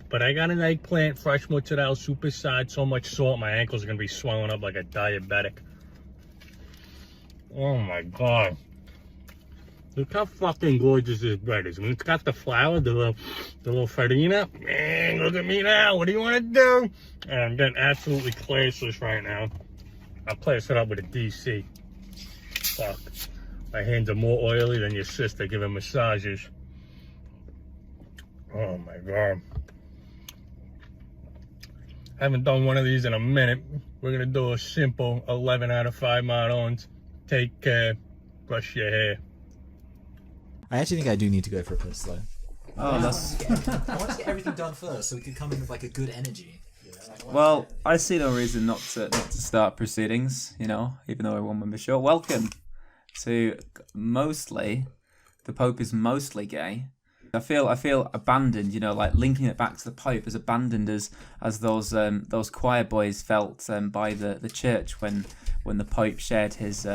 But I got an eggplant, fresh mozzarella, super side, so much salt, my ankles are gonna be swelling up like a diabetic. Oh my God. Look how fucking gorgeous this bread is. I mean, it's got the flour, the little farina. Man, look at me now. What do you want to do? And I'm getting absolutely classless right now. I'll place it up with a DC. Fuck. My hands are more oily than your sister giving massages. Oh my God. Haven't done one of these in a minute. We're gonna do a simple 11 out of 5 Marons. Take care. Brush your hair. I actually think I do need to go for a piss though. Oh, that's... I want to get everything done first so we can come in with like a good energy. Well, I see no reason not to start proceedings, you know, even though we're one member short. Welcome to mostly, the Pope is mostly gay. I feel abandoned, you know, like linking it back to the Pope as abandoned as those choir boys felt by the church when the Pope shared his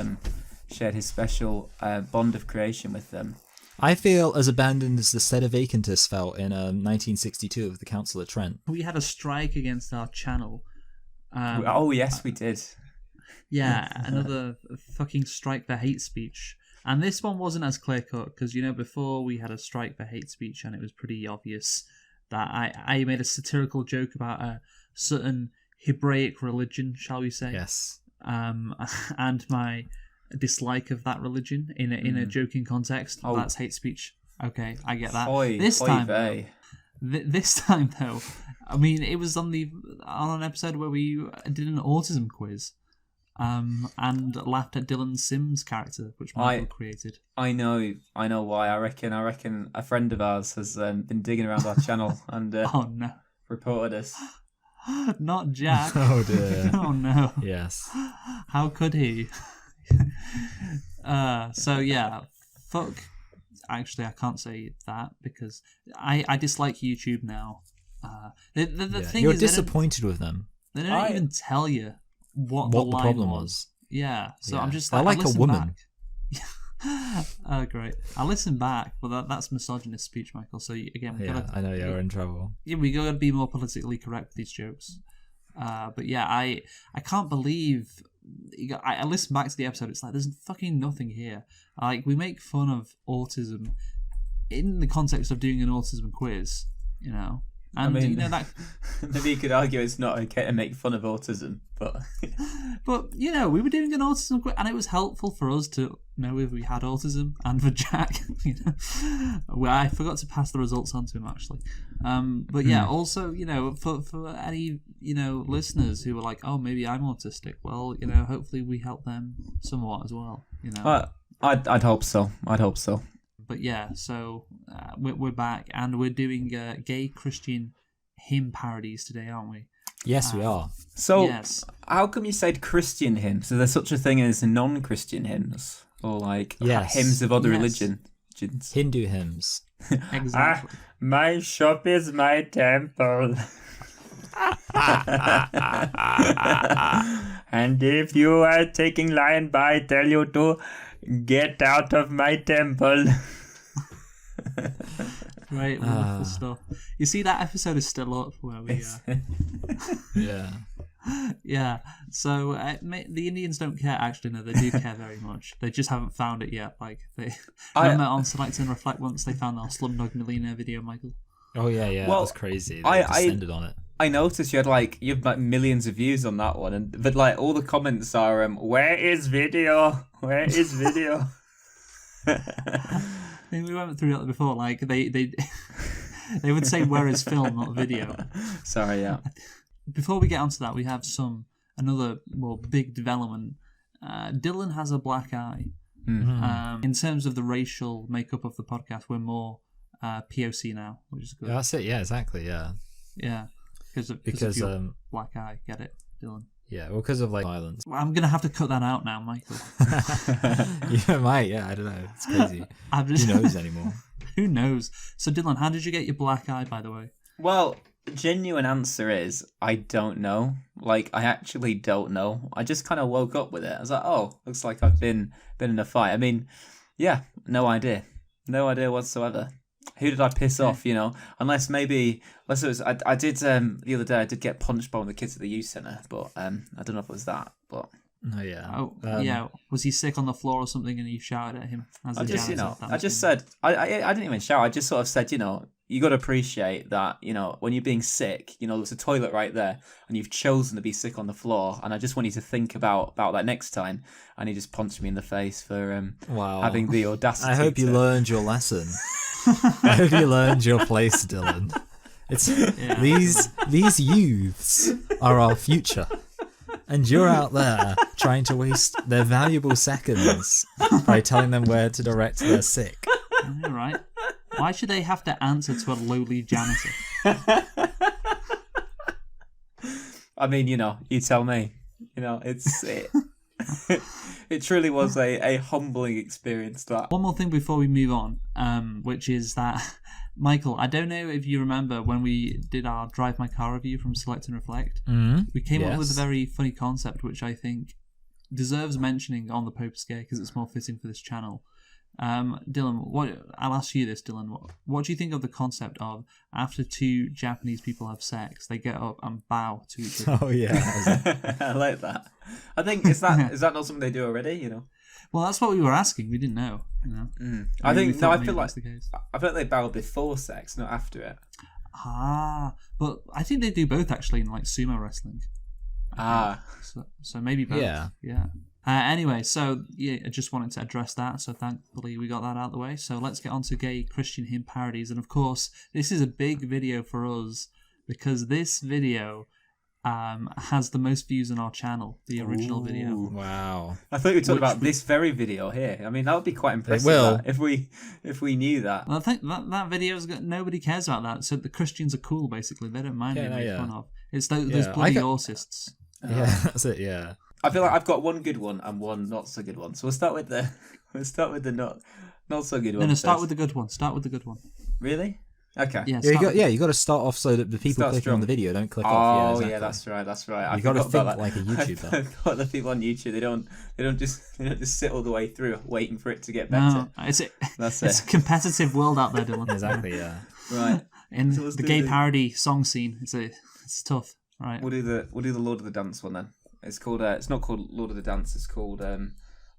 special bond of creation with them. I feel as abandoned as the Sedevacantists felt in 1962 of the Council at Trent. We had a strike against our channel. Oh yes, we did. Yeah, another fucking strike for hate speech. And this one wasn't as clear cut because, you know, before we had a strike for hate speech and it was pretty obvious that I made a satirical joke about a certain Hebraic religion, shall we say? Yes. And my dislike of that religion in a joking context. Oh, that's hate speech. Okay, I get that. This time though, I mean, it was on an episode where we did an autism quiz, and laughed at Dylan Sims' character, which Michael created. I know why. I reckon a friend of ours has been digging around our channel and oh no, reported us. Not Jack. Oh dear. Oh no. Yes. How could he? So yeah, fuck. Actually, I can't say that because I dislike YouTube now. The thing you're is, disappointed with them. They don't even tell you what the problem was. Yeah, so I'm just like, I like a woman. Oh, great. I listen back, but that's misogynist speech, Michael. So again, I know you're in trouble. Yeah, we gotta be more politically correct with these jokes. But yeah, I can't believe. I listened back to the episode. It's like there's fucking nothing here. Like we make fun of autism in the context of doing an autism quiz, you know. And I mean, you know that maybe you could argue it's not okay to make fun of autism, but you know, we were doing an autism quiz, and it was helpful for us to know if we had autism, and for Jack, you know, I forgot to pass the results on to him actually. But yeah, also, you know, for any, you know, listeners who were like, oh, maybe I'm autistic. Well, you know, hopefully we help them somewhat as well. You know, I'd hope so. But yeah, so we're back and we're doing gay Christian hymn parodies today, aren't we? Yes, we are. So, how come you said Christian hymns? Is there such a thing as non-Christian hymns? Or like hymns of other religions? Hindu hymns. Exactly. My shop is my temple. And if you are taking lion by, I tell you to get out of my temple. Right, wonderful stuff. You see, that episode is still up where we yeah. So the Indians don't care. Actually, no, they do care very much. They just haven't found it yet. Like they remember on Select and Reflect once they found our Slumdog Millionaire video, Michael. Oh yeah, well, that was crazy. They descended on it. I noticed you have millions of views on that one, but like all the comments are, "Where is video? Where is video?" I think we went through that before. Like they they would say, "Where is film, not video?" Sorry, yeah. Before we get onto that, we have another big development. Dylan has a black eye. Mm-hmm. In terms of the racial makeup of the podcast, we're more POC now, which is good. Yeah, that's it. Yeah, exactly. Yeah. Yeah. Because of your black eye. Get it, Dylan? Yeah, well, because of like violence. Well, I'm gonna have to cut that out now, Michael. You might. Yeah, I don't know. It's crazy. Who knows anymore? Who knows? So, Dylan, how did you get your black eye, by the way? Well, the genuine answer is I don't know. Like, I actually don't know. I just kind of woke up with it. I was like, oh, looks like I've been in a fight. I mean, yeah, no idea. No idea whatsoever. Who did I piss off? You know, unless it was I did the other day. I did get punched by one of the kids at the youth centre, but I don't know if it was that. But Oh yeah. Oh, yeah. Was he sick on the floor or something, and you shouted at him? As I the just, janitor? That I was just funny. said, I didn't even shout. I just sort of said, you got to appreciate that, when you're being sick, there's a toilet right there, and you've chosen to be sick on the floor, and I just want you to think about that next time. And he just punched me in the face for Wow. having the audacity. I hope you learned your lesson. I hope you learned your place, Dylan. It's these youths are our future. And you're out there trying to waste their valuable seconds by telling them where to direct their sick. All right. Why should they have to answer to a lowly janitor? I mean, you tell me. It truly was a humbling experience. That One more thing before we move on, which is that, Michael, I don't know if you remember when we did our Drive My Car review from Select and Reflect, we came up with a very funny concept, which I think deserves mentioning on the Pope Scare because it's more fitting for this channel. Dylan, I'll ask you this, Dylan. What do you think of the concept of after two Japanese people have sex, they get up and bow to each other? Oh yeah. I like that. I think is that not something they do already? Well, that's what we were asking. We didn't know. I think thought I maybe feel like that's the case. I feel like they bow before sex, not after it. But I think they do both actually in like sumo wrestling. So maybe both. Yeah. Anyway, so I just wanted to address that. So thankfully we got that out of the way. So let's get on to gay Christian hymn parodies. And of course, this is a big video for us because this video has the most views on our channel, the original video. Wow. I thought you were talking about this very video here. I mean, that would be quite impressive. That, if we knew that. Well, I think that video's got nobody cares about that. So the Christians are cool, basically. They don't mind being made fun of. It's those bloody orcists. Yeah, that's it. Yeah. I feel like I've got one good one and one not so good one. So we'll start with the not so good one. No, start with the good one. Start with the good one. Really? Okay. Yeah, You got to start off so that the people clicking on the video don't click off. Oh yeah, that's right. You got to think like a YouTuber. I thought the people on YouTube they don't just sit all the way through waiting for it to get better. No, it's a competitive world out there, Dylan. Exactly. Yeah. Right. In So the gay parody song scene, it's tough. Right. We'll do the Lord of the Dance one then. It's called. It's not called Lord of the Dance. It's called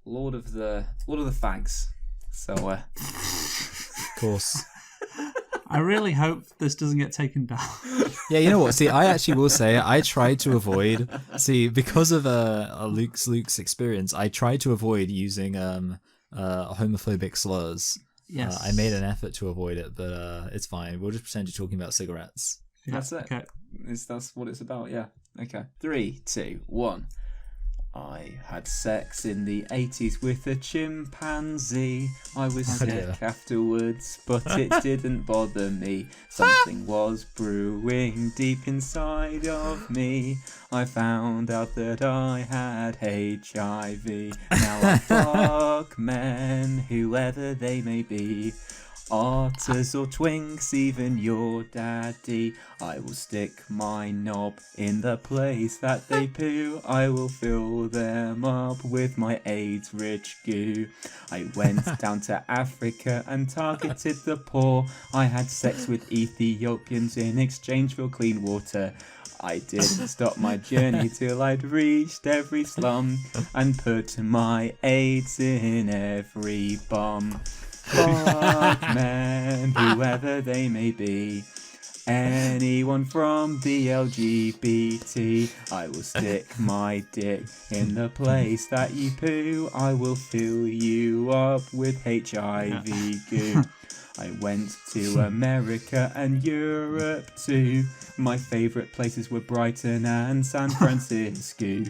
Lord of the Fags. So. Of course. I really hope this doesn't get taken down. Yeah, you know what? See, I actually will say I tried to avoid. See, because of Luke's experience, I tried to avoid using homophobic slurs. Yes. I made an effort to avoid it, but it's fine. We'll just pretend you're talking about cigarettes. Yeah, that's it. Okay. That's what it's about. Yeah. Okay. 3, 2, 1. I had sex in the 80s with a chimpanzee. I was sick afterwards, but it didn't bother me. Something was brewing deep inside of me. I found out that I had HIV. Now I fuck men, whoever they may be. Otters or twinks, even your daddy. I will stick my knob in the place that they poo. I will fill them up with my AIDS-rich goo. I went down to Africa and targeted the poor. I had sex with Ethiopians in exchange for clean water. I didn't stop my journey till I'd reached every slum and put my AIDS in every bum. Fuck men, whoever they may be. Anyone from the LGBT. I will stick my dick in the place that you poo. I will fill you up with HIV goo. I went to America and Europe too. My favourite places were Brighton and San Francisco.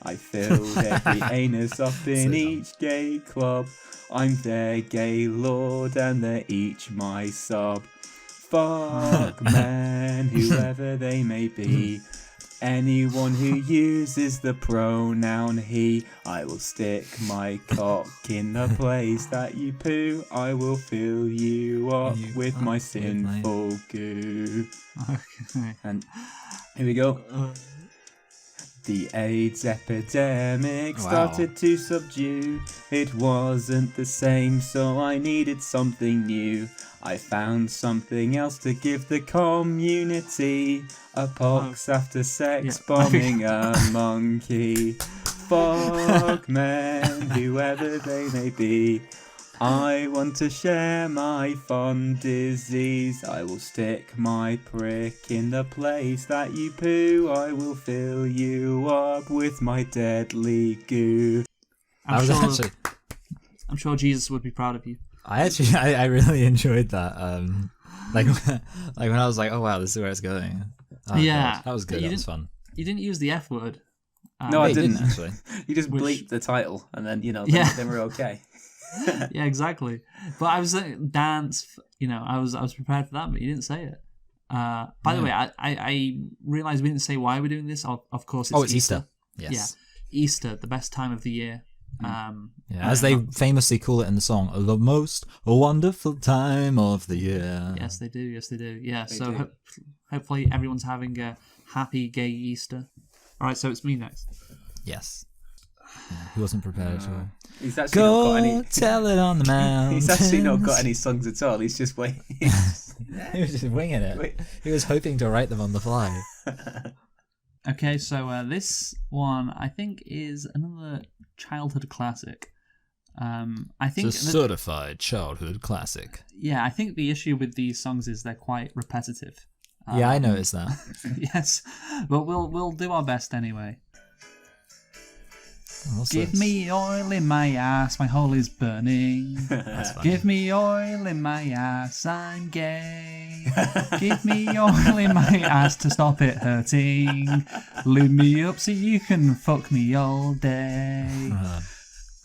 I filled every anus up in each gay club. I'm their gay lord and they're each my sub. Fuck men, whoever they may be. Anyone who uses the pronoun he. I will stick my cock in the place that you poo. I will fill you up with my sinful goo. Okay. And here we go. The AIDS epidemic Wow. started to subdue. It wasn't the same, so I needed something new. I found something else to give the community. A pox after sex bombing a monkey. Fuck men, whoever they may be. I want to share my fun disease. I will stick my prick in the place that you poo. I will fill you up with my deadly goo. I'm sure Jesus would be proud of you. I really enjoyed that. Like when I was like, oh wow, this is where it's going. Oh, Yeah. God, that was good. That was fun. You didn't use the F word. No, I He didn't. actually. You just Which- bleeped the title, and then then we're okay. Yeah, exactly. But I was dance. I was prepared for that, but you didn't say it. By the way, I realized we didn't say why we're doing this. Of course, it's Easter. Yes. Yeah, Easter, the best time of the year. As they famously call it in the song, the most wonderful time of the year. Yes, they do. Yeah. They So do. hopefully everyone's having a happy gay Easter. All right, so it's me next. Yes. Yeah, he wasn't prepared at all. He's actually not got Go any. tell it on the mountain. He's actually not got any songs at all. He's just waiting. He was just winging it. He was hoping to write them on the fly. Okay, so this one I think is another childhood classic. I think It's a certified childhood classic. I think the issue with these songs is they're quite repetitive. Yeah, I noticed that. Yes, but we'll do our best anyway. What's Give this? me oil in my ass, my hole is burning. That's funny. Give me oil in my ass, I'm gay. Give me oil in my ass to stop it hurting. Lube me up so you can fuck me all day.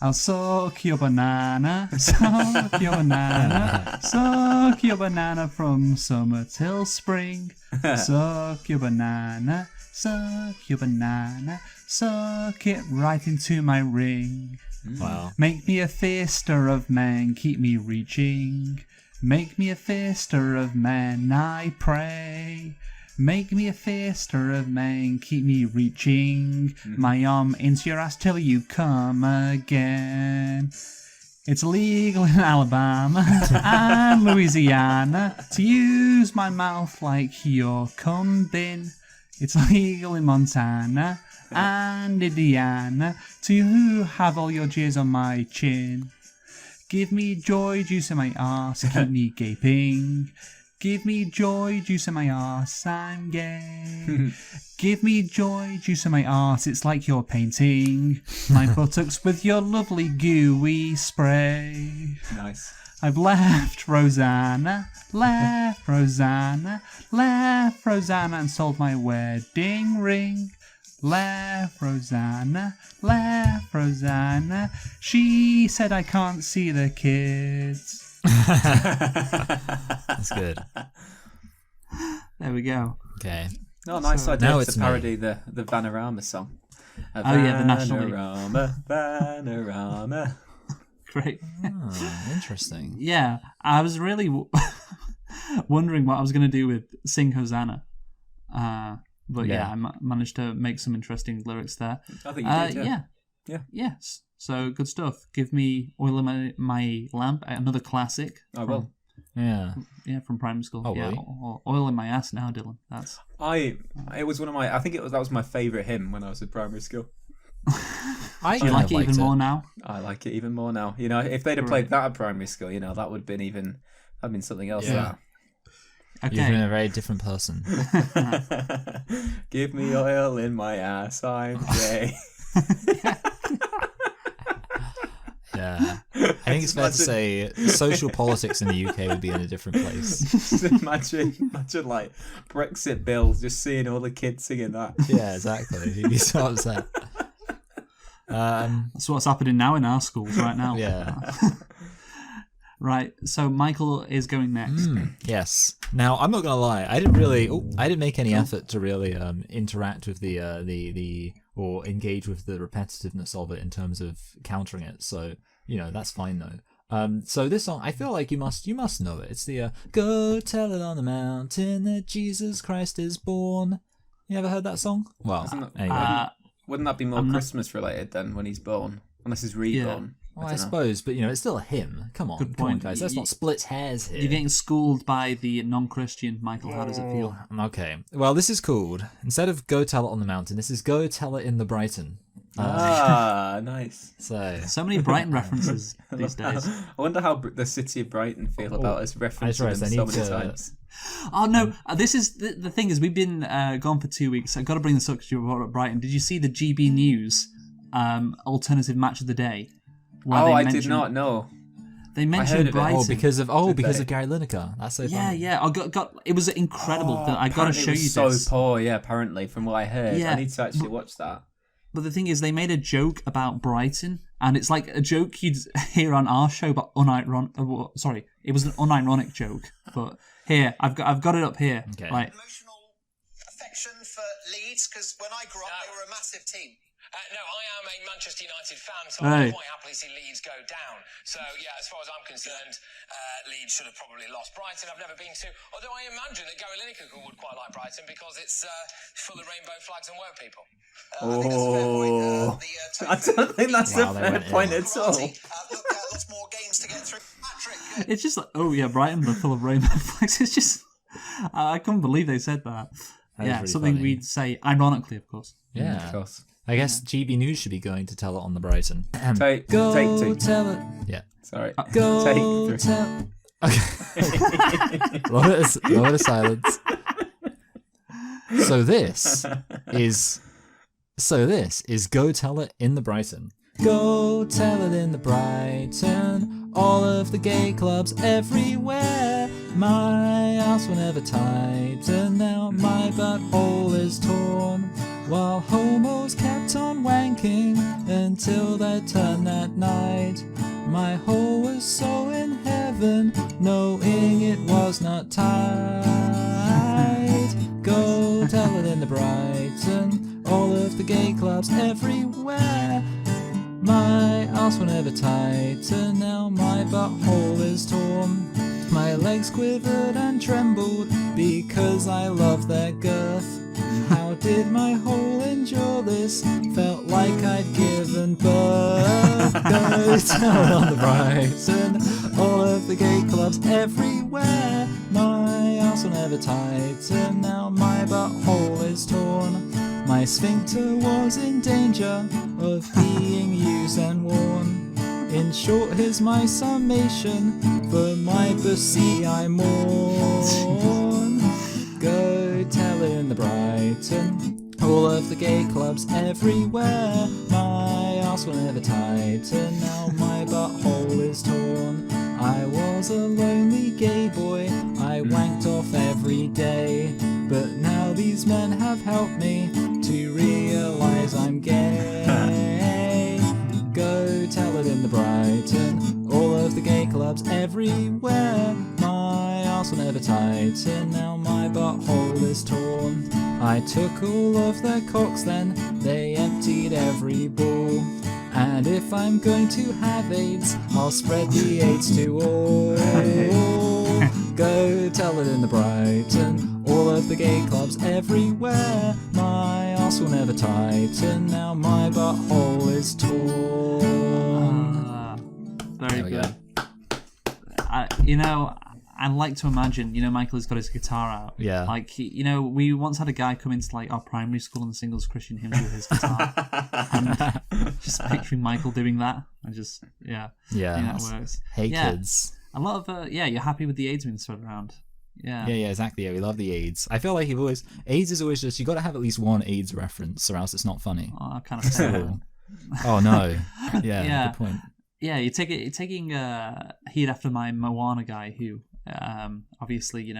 I'll suck your banana, suck your banana, suck your banana from summer till spring. Suck your banana, suck your banana, suck it right into my ring. Wow. Make me a fister of men, keep me reaching. Make me a fister of men, I pray. Make me a fister of men, keep me reaching. My arm into your ass till you come again. It's illegal in Alabama and Louisiana to use my mouth like your cum bin. It's legal in Montana and Indiana to have all your jizz on my chin. Give me joy juice in my arse, keep me gaping. Give me joy juice in my arse, I'm gay. Give me joy juice in my arse, it's like you're painting my buttocks with your lovely gooey spray. Nice. I've left Rosanna, and sold my wedding ring. Left Rosanna, she said I can't see the kids. That's good. There we go. Okay. No, nice So- idea Now to it's me. parody the Vanarama song. Oh, yeah, the National League. Vanarama. Great. Oh, interesting. Yeah, I was really wondering what I was going to do with Sing Hosanna. But Yeah. I managed to make some interesting lyrics there. I think you did, yeah. Yeah. Yes. So good stuff. Give me Oil in my lamp, another classic. I will. Yeah. From primary school. Oh, yeah, will Oil in my ass now, Dylan. That's. It was one of my. I think that was my favourite hymn when I was in primary school. I Do you like it even more now? I like it even more now. If they'd have played that at primary school, that would have been that'd been something else. Yeah. You've Okay. been a very different person. Give me oil in my ass, I'm gay. Yeah. I think it's fair to say social politics in the UK would be in a different place. Just imagine like Brexit bill, just seeing all the kids singing that. Yeah, exactly. You'd be so upset. That's what's happening now in our schools right now. Yeah. Right. So Michael is going next. Yes. Now, I'm not gonna lie. I didn't make any effort to really interact with the or engage with the repetitiveness of it in terms of countering it. So that's fine though. So this song, I feel like you must know it. It's the "Go Tell It on the Mountain that Jesus Christ is born." You ever heard that song? Well, anyway. Wouldn't that be more Christmas related then when he's born? Unless he's reborn. Well, I suppose, but it's still a hymn. Come on, come on, guys. Let's not split hairs here. You're getting schooled by the non-Christian Michael. How does it feel? Okay. Well, this is called, instead of Go Tell It on the Mountain, this is Go Tell It in the Brighton. Nice. So many Brighton references these days. I wonder how the city of Brighton feel about us referencing them so many times. Oh no! This is the thing is we've been gone for 2 weeks. I've got to bring this up because you brought up Brighton. Did you see the GB News alternative match of the day? I did not know. They mentioned Brighton. Because of Gary Lineker. That's so funny. Yeah. It was incredible. I got to show you this. So poor, apparently, from what I heard. I need to actually watch that. But the thing is, they made a joke about Brighton, and it's like a joke you'd hear on our show, but unironic. Sorry, it was an unironic joke. But here, I've got it up here. Okay. Right. Emotional affection for Leeds because when I grew up, they were a massive team. No, I am a Manchester United fan, so I quite happily see Leeds go down. So, as far as I'm concerned, Leeds should have probably lost. Brighton I've never been to, although I imagine that Gary Lineker would quite like Brighton because it's full of rainbow flags and work people. I don't think that's a fair point at all. Lots more games to get through. Patrick. It's just like, Brighton, but full of rainbow flags. It's just, I couldn't believe they said that. Really something funny. we'd say ironically, of course. Yeah. Of course. I guess GB News should be going to tell it on the Brighton. Take two. Tell it. Yeah. Sorry. Go Take three. tell. Okay. Moment of silence. So this is Go Tell It in the Brighton. Go tell it in the Brighton. All of the gay clubs everywhere. My ass will never tighten. Now my butthole is torn. While homos kept on wanking until their turn that night. My hole was so in heaven, knowing it was not tight. Go tell it in the Brighton, all of the gay clubs everywhere. My arse will never tighten, now my butthole is torn. My legs quivered and trembled because I love their girth. How did my hole endure this? Felt like I'd given birth. Go tell it on the Brighton, all of the gay clubs everywhere. My arse will never tighten, now my butthole is torn. My sphincter was in danger of being used and worn. In short, here's my summation. For my pussy I mourn. Go tell it in the Brighton, all of the gay clubs everywhere. My arse will never tighten, now my butthole is torn. I was a lonely gay boy, I wanked off every day. But now these men have helped me to realise I'm gay. Go tell it in the Brighton, all of the gay clubs everywhere. My arse will never tighten, now my butthole is torn. I took all of their cocks then, they emptied every ball. And if I'm going to have AIDS, I'll spread the AIDS to all. Go tell it in the Brighton, all of the gay clubs everywhere. My arse will never tighten, now my butthole is torn. Very There we good. I'd like to imagine, Michael has got his guitar out. Yeah. Like, we once had a guy come into like our primary school and sing us Christian hymns with his guitar. And just picturing Michael doing that. I just, Yeah. I think that works. Hey Yeah. kids. A lot of, you're happy with the AIDS being spread around. Yeah. Yeah, exactly. Yeah, we love the AIDS. I feel like AIDS is always just, you got to have at least one AIDS reference or else it's not funny. Oh, I kind of say that. Oh no. Yeah, Yeah. good point. Yeah, you're taking heat after my Moana guy who, obviously, he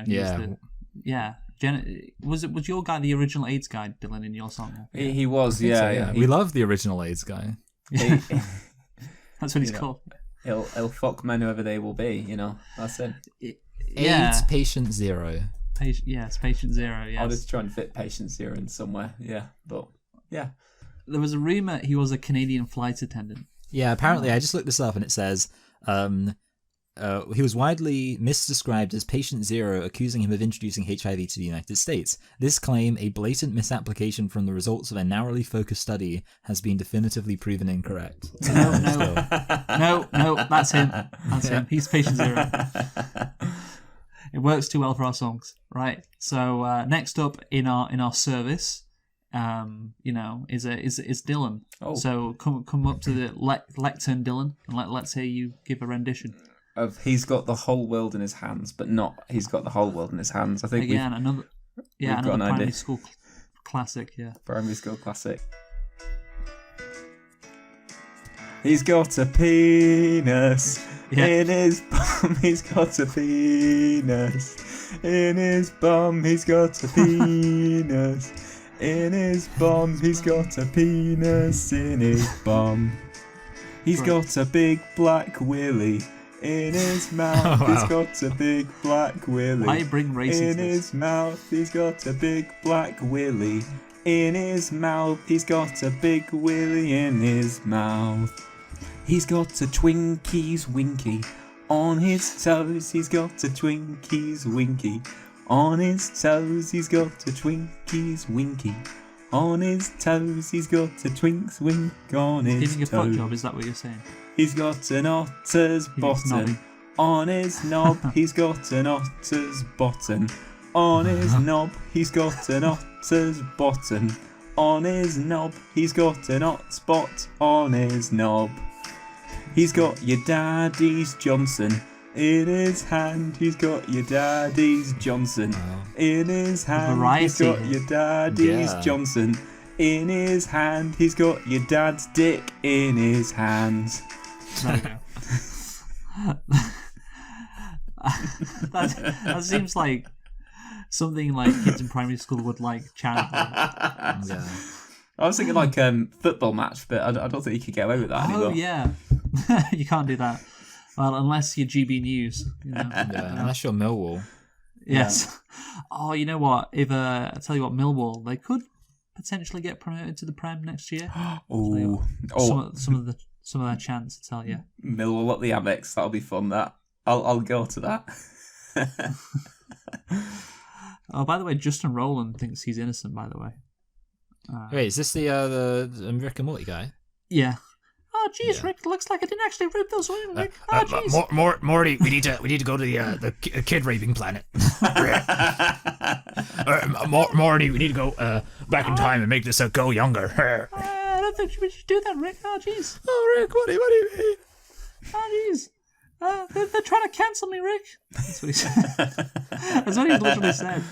was was your guy the original AIDS guy, Dylan, in your song? He was, yeah. We love the original AIDS guy. That's what he's called. He'll fuck men whoever they will be, that's it. Yeah. AIDS patient zero. It's patient zero, yes. I'll just try and fit patient zero in somewhere, but yeah. There was a rumour he was a Canadian flight attendant. Yeah, apparently I just looked this up and it says he was widely misdescribed as Patient Zero, accusing him of introducing HIV to the United States. This claim, a blatant misapplication from the results of a narrowly focused study, has been definitively proven incorrect. No, that's him. That's him. He's Patient Zero. It works too well for our songs, right? So next up in our service, is Dylan. Oh. So come up to the lectern, Dylan, and let's hear you give a rendition of "He's Got the Whole World in His Hands," but not "He's Got the Whole World in His Hands." I think again another got an primary idea. school classic. Yeah, Primary school classic. He's got a penis in his bum. He's got a penis in his bum. He's got a penis in his bum. He's got a penis in his bum. He's got a big black willy in his mouth. He's got a big black willy. Why bring race into in his mouth? He's got a big black willy in his mouth. He's got a big willy in his mouth. He's got a Twinkies winky on his toes. He's got a Twinkies winky on his toes. He's got a Twinkies winky on his toes. He's got a Twinks wink on his Giving a fuck toes. job, is that what you're saying? He's got an otter's bottom nodding. on his knob. He's got an otter's bottom on his knob. He's got an otter's bottom on his knob. He's got an ot spot on his knob. He's got your daddy's Johnson in his hand. He's got your daddy's Johnson in his hand. He's got your daddy's Johnson in his hand. He's got your dad's dick in his hands. that seems like something like kids in primary school would like chant. Yeah. I was thinking like football match, but I don't think you could get away with that anymore. Oh yeah, you can't do that. Well, unless you're GB News, you know. Yeah, unless you're Millwall. Yes. Yeah. Oh, you know what? If I tell you what, Millwall, they could potentially get promoted to the Prem next year. Oh, some of their chants, I tell you. Millwall at the Amex, that'll be fun. That I'll go to that. Oh, by the way, Justin Rowland thinks he's innocent. By the way. Wait, is this the Rick and Morty guy? Yeah. Oh, jeez, Rick. Looks like I didn't actually rape those women, Rick. Oh, jeez. Morty, we need to go to the kid raping planet. Morty, we need to go back in time and make this go younger. I don't think we should do that, Rick. Oh, jeez. Oh, Rick, what do you mean? Oh, jeez. They're trying to cancel me, Rick. That's what he said. That's what he literally said.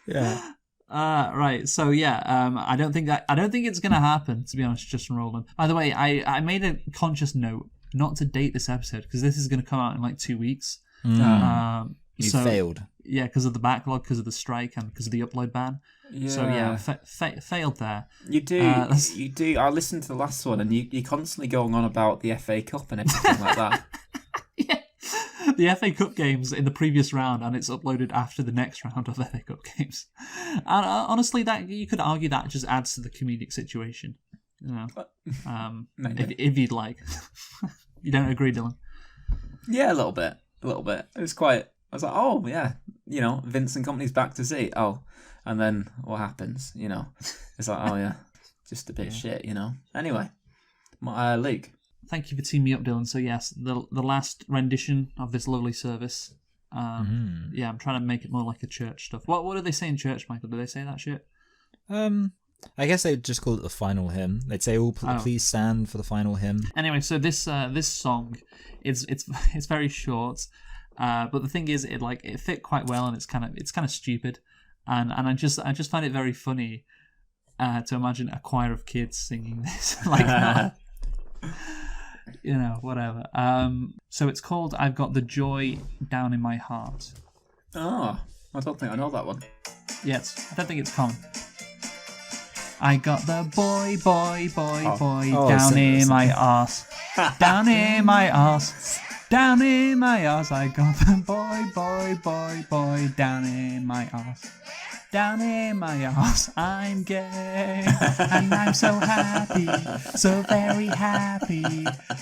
Yeah. Right. So yeah, I don't think it's gonna happen, to be honest, Justin Rowland. By the way, I made a conscious note not to date this episode because this is gonna come out in like 2 weeks. You failed. Yeah, because of the backlog, because of the strike, and because of the upload ban. Yeah. So yeah, failed there. You do. You do. I listened to the last one, and you're constantly going on about the FA Cup and everything like that. Yeah. The FA Cup games in the previous round, and it's uploaded after the next round of FA Cup games. And honestly, that you could argue that just adds to the comedic situation. You know, if you'd like. You don't agree, Dylan? Yeah, a little bit. It was quite. I was like, oh yeah, Vince and company's back to see. Oh, and then what happens? It's like, oh yeah, just a bit of shit. Anyway, Luke. Thank you for teaming me up, Dylan. So yes, the last rendition of this lovely service. Yeah, I'm trying to make it more like a church stuff. What do they say in church, Michael? Do they say that shit? I guess they'd just call it the final hymn. They'd say, "Oh, please stand for the final hymn." Anyway, so this song, it's very short, but the thing is, it fit quite well, and it's kind of stupid, and I just find it very funny to imagine a choir of kids singing this like that. Whatever. So it's called "I've Got the Joy Down in My Heart." Oh, I don't think I know that one. Yes, I don't think it's common. I got the boy down in my arse, down in my arse, down in my arse. I got the boy down in my arse. Down in my arse, I'm gay, and I'm so happy, so very happy.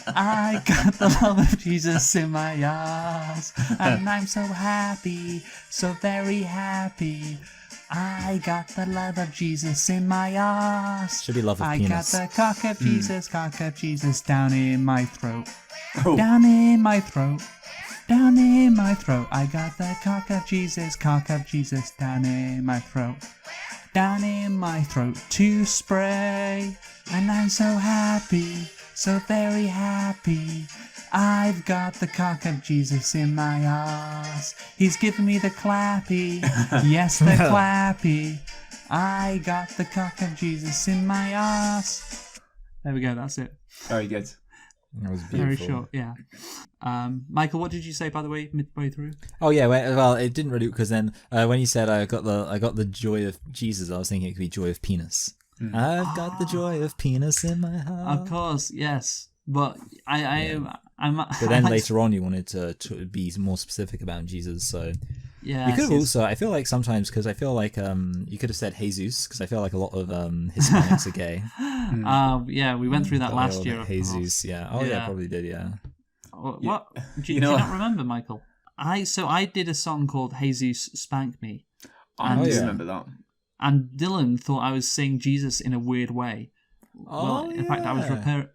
I got the love of Jesus in my arse, and I'm so happy, so very happy. I got the love of Jesus in my arse. Should be love of I penis. got the cock of Jesus down in my throat. Oh. Down in my throat. Down in my throat. I got the cock of Jesus down in my throat. Down in my throat to spray. And I'm so happy, so very happy. I've got the cock of Jesus in my arse. He's giving me the clappy. Yes, the clappy. I got the cock of Jesus in my arse. There we go, that's it. Very good. That was Very beautiful. short, yeah. Michael, what did you say, by the way, midway through? Oh yeah, well, it didn't really, because then when you said I got the joy of Jesus, I was thinking it could be joy of penis. I've got the joy of penis in my heart. Of course, yes. But I'm But then later on, you wanted to be more specific about Jesus, so yeah. you could have also. I feel like sometimes, because I feel like you could have said Jesus, because I feel like a lot of Hispanics are gay. Yeah, we went through that last year. Jesus, yeah. Oh yeah, probably did, yeah. What? Do you not remember, Michael? I did a song called Jesus Spank Me. I remember that. And Dylan thought I was saying Jesus in a weird way. Well, in fact, I was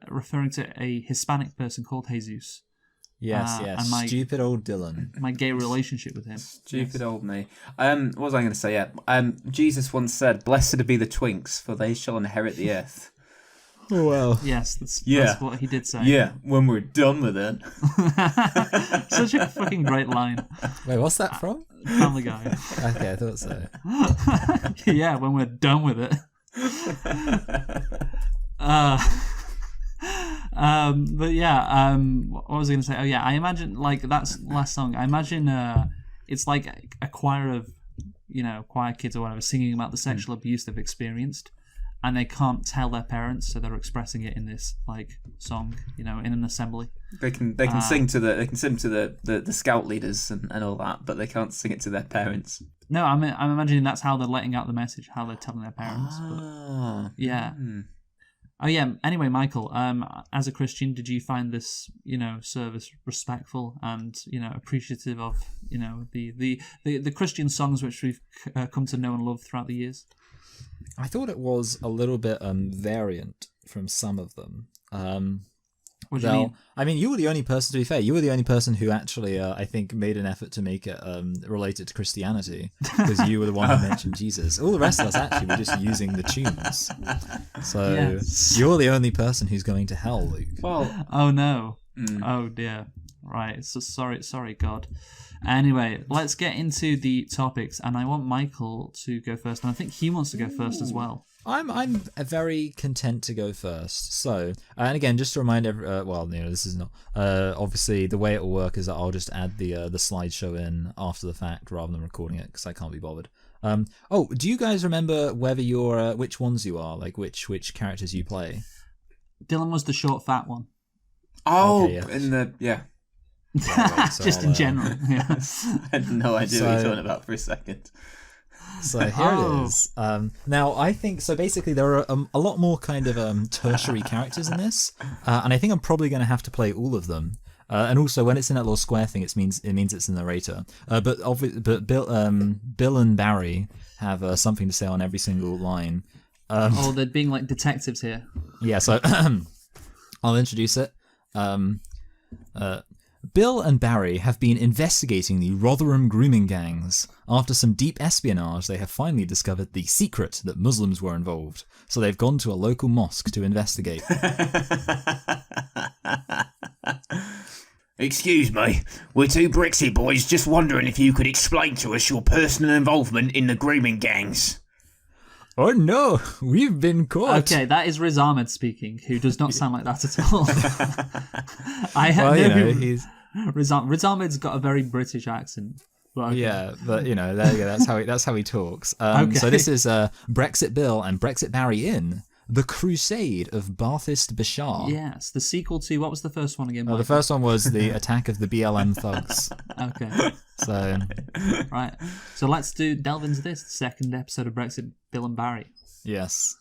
referring to a Hispanic person called Jesus. Yes, and my, stupid old Dylan. My gay relationship with him. Stupid old me. What was I going to say? Yeah. Jesus once said, "Blessed be the twinks, for they shall inherit the earth." Oh, well. Yes, that's what he did say. Yeah, when we're done with it. Such a fucking great line. Wait, what's that from? Family Guy. Okay, I thought so. Yeah, when we're done with it. But yeah, what was I going to say? Oh yeah, I imagine, like, that's last song. I imagine it's like a choir of, choir kids or whatever singing about the sexual abuse they've experienced, and they can't tell their parents, so they're expressing it in this like song, in an assembly. They can sing to the scout leaders and all that, but they can't sing it to their parents. No, I'm imagining that's how they're letting out the message, how they're telling their parents. But, yeah. Oh yeah. Anyway, Michael, as a Christian, did you find this, service respectful and appreciative of the Christian songs which we've come to know and love throughout the years? I thought it was a little bit variant from some of them. What do you mean? I mean, you were the only person, to be fair, you were the only person who actually, I think, made an effort to make it related to Christianity, because you were the one who mentioned Jesus. All the rest of us actually were just using the tunes. So yes. You're the only person who's going to hell, Luke. Well, oh no. Oh dear. Right. So sorry, God. Anyway, let's get into the topics, and I want Michael to go first, and I think he wants to go first as well. I'm very content to go first. So, and again, just to remind this is not obviously the way it will work is that I'll just add the slideshow in after the fact rather than recording it because I can't be bothered. Do you guys remember whether you're which ones you are, like which characters you play? Dylan was the short, fat one. Oh, okay, yes. Yeah. Right, so just in general. Yeah. I had no idea what you're talking about for a second. So here it is. Now, I think, so basically there are a lot more kind of tertiary characters in this, and I think I'm probably going to have to play all of them. And also, when it's in that little square thing, it means it's a narrator. But Bill and Barry have something to say on every single line. They're being like detectives here. Yeah, so I'll introduce it. Bill and Barry have been investigating the Rotherham grooming gangs. After some deep espionage, they have finally discovered the secret that Muslims were involved. So they've gone to a local mosque to investigate. Excuse me, we're two Brexit boys just wondering if you could explain to us your personal involvement in the grooming gangs. Oh no, we've been caught. Okay, that is Riz Ahmed speaking, who does not sound like that at all. Riz Ahmed's got a very British accent. But okay. Yeah, but there you go. That's how he talks. Okay. So this is Brexit Bill and Brexit Barry in The Crusade of Ba'athist Bashar. Yes, the sequel to, what was the first one again? Oh, the first one was the attack of the BLM thugs. Okay. So, Right. So let's delve into this, the second episode of Brexit, Bill and Barry. yes.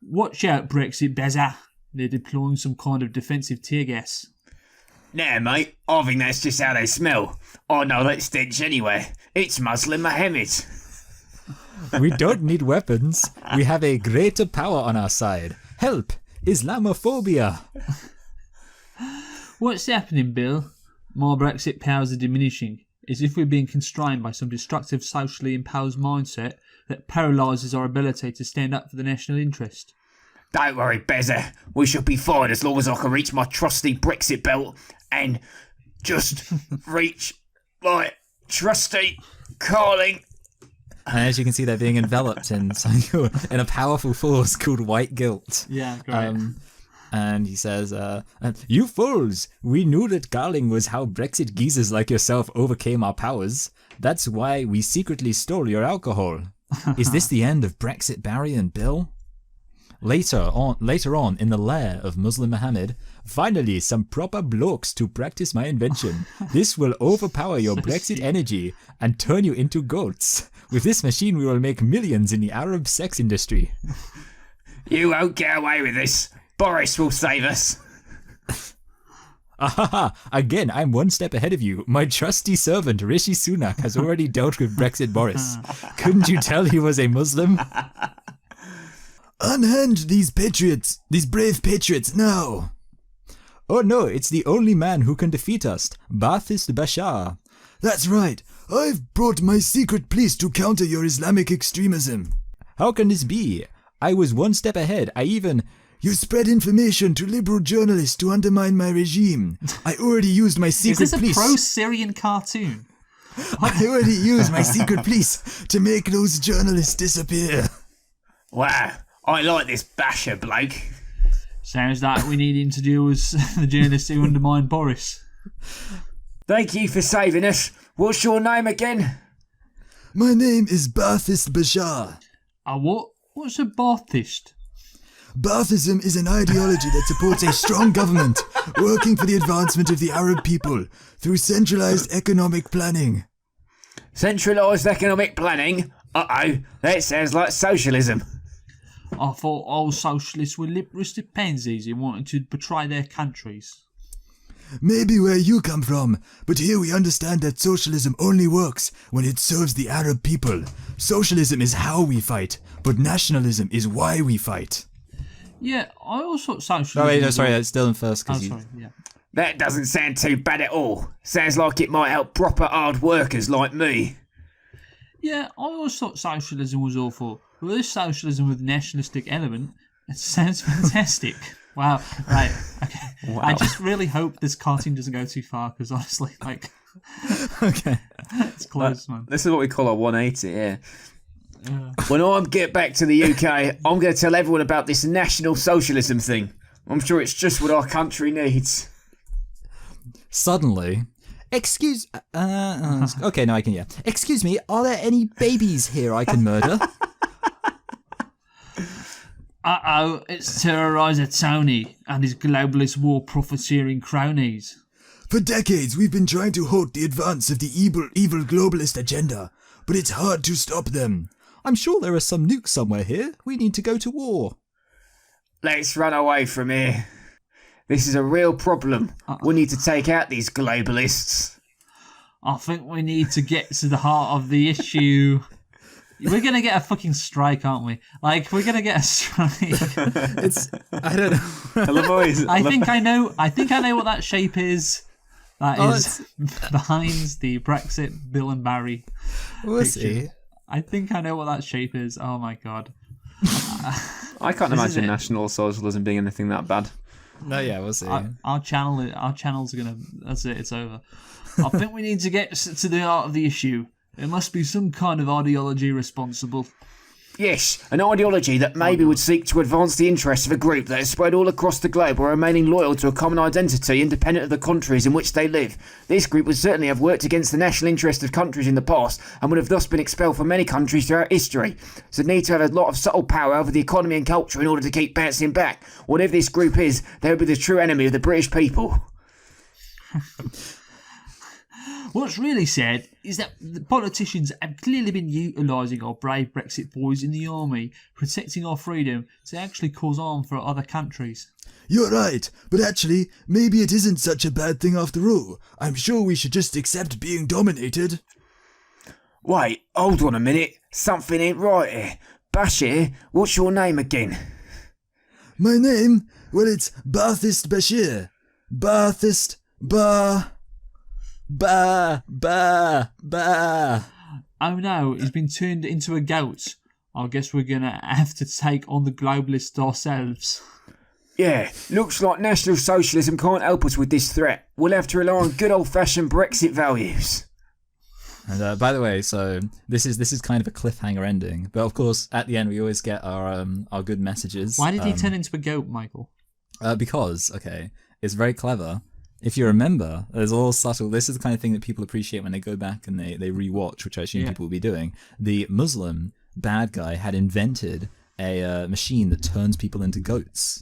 Watch out, Brexit Bezza. They're deploying some kind of defensive tear gas. Nah, mate, I think that's just how they smell. I know that stench anyway. It's Muslim Mohammed. We don't need weapons. We have a greater power on our side. Help! Islamophobia! What's happening, Bill? More Brexit powers are diminishing, as if we're being constrained by some destructive socially imposed mindset that paralyses our ability to stand up for the national interest. Don't worry, Bezza. We should be fine as long as I can reach my trusty Brexit belt and just reach my trusty calling. And as you can see, they're being enveloped in something, in a powerful force called white guilt. Yeah, great. And he says, "You fools! We knew that Garling was how Brexit geezers like yourself overcame our powers. That's why we secretly stole your alcohol. Is this the end of Brexit, Barry and Bill?" Later on, in the lair of Muslim Mohammed, finally some proper blokes to practice my invention. This will overpower your Brexit energy and turn you into goats. With this machine, we will make millions in the Arab sex industry. You won't get away with this. Boris will save us. Ahaha! Again, I'm one step ahead of you. My trusty servant Rishi Sunak has already dealt with Brexit Boris. Couldn't you tell he was a Muslim? Unhand these patriots, these brave patriots, now! Oh no, it's the only man who can defeat us, Ba'athist Bashar. That's right, I've brought my secret police to counter your Islamic extremism. How can this be? I was one step ahead, You spread information to liberal journalists to undermine my regime. I already used my secret police. Is this a pro-Syrian cartoon? I already used my secret police to make those journalists disappear. Wow, I like this basher bloke. Sounds like we need him to deal with the journalists who undermined Boris. Thank you for saving us. What's your name again? My name is Ba'athist Bashar. What? What's a Ba'athist? Baathism is an ideology that supports a strong government working for the advancement of the Arab people through centralized economic planning. Centralised economic planning? Uh-oh, that sounds like socialism. I thought all socialists were liberalistic pansies who wanted to betray their countries. Maybe where you come from, but here we understand that socialism only works when it serves the Arab people. Socialism is how we fight, but nationalism is why we fight. Yeah, I also thought socialism... Oh wait, no, sorry, that's still in first. yeah. That doesn't sound too bad at all. Sounds like it might help proper hard workers like me. Yeah, I always thought socialism was awful. But this socialism with nationalistic element, it sounds fantastic. Wow, right, okay. Wow. I just really hope this cartoon doesn't go too far, because honestly, like... Okay. It's close, man. This is what we call a 180, yeah. When I get back to the UK, I'm going to tell everyone about this National Socialism thing. I'm sure it's just what our country needs. Suddenly... Excuse... okay, now I can, yeah. Excuse me, are there any babies here I can murder? Uh-oh, it's Terrorizer Tony and his globalist war profiteering cronies. For decades, we've been trying to halt the advance of the evil globalist agenda, but it's hard to stop them. I'm sure there are some nukes somewhere here. We need to go to war. Let's run away from here. This is a real problem. We need to take out these globalists. I think we need to get to the heart of the issue. We're going to get a fucking strike, aren't we? Like, we're going to get a strike. I don't know. I think I know what that shape is. That is behind the Brexit Bill and Barry We'll see. I think I know what that shape is. Oh my god. I can't imagine National Socialism being anything that bad. No, yeah, we'll see. Our channels are gonna. That's it. It's over. I think we need to get to the heart of the issue. There must be some kind of ideology responsible. Yes, an ideology that maybe would seek to advance the interests of a group that is spread all across the globe while remaining loyal to a common identity independent of the countries in which they live. This group would certainly have worked against the national interest of countries in the past and would have thus been expelled from many countries throughout history. So they need to have a lot of subtle power over the economy and culture in order to keep bouncing back. Whatever this group is, they would be the true enemy of the British people. What's really sad is that the politicians have clearly been utilising our brave Brexit boys in the army, protecting our freedom, to actually cause harm for other countries. You're right, but actually, maybe it isn't such a bad thing after all. I'm sure we should just accept being dominated. Wait, hold on a minute. Something ain't right here. Bashir, what's your name again? My name? Well, it's Ba'athist Bashir. Ba'athist Ba. Oh no, he's been turned into a goat. I guess we're gonna have to take on the globalists ourselves. Yeah, looks like National Socialism can't help us with this threat. We'll have to rely on good old-fashioned Brexit values. And by the way, so this is kind of a cliffhanger ending, but of course at the end we always get our good messages. Why did he turn into a goat, Michael? Because it's very clever. If you remember, there's all subtle. This is the kind of thing that people appreciate when they go back and they rewatch, which I assume people will be doing. The Muslim bad guy had invented a machine that turns people into goats.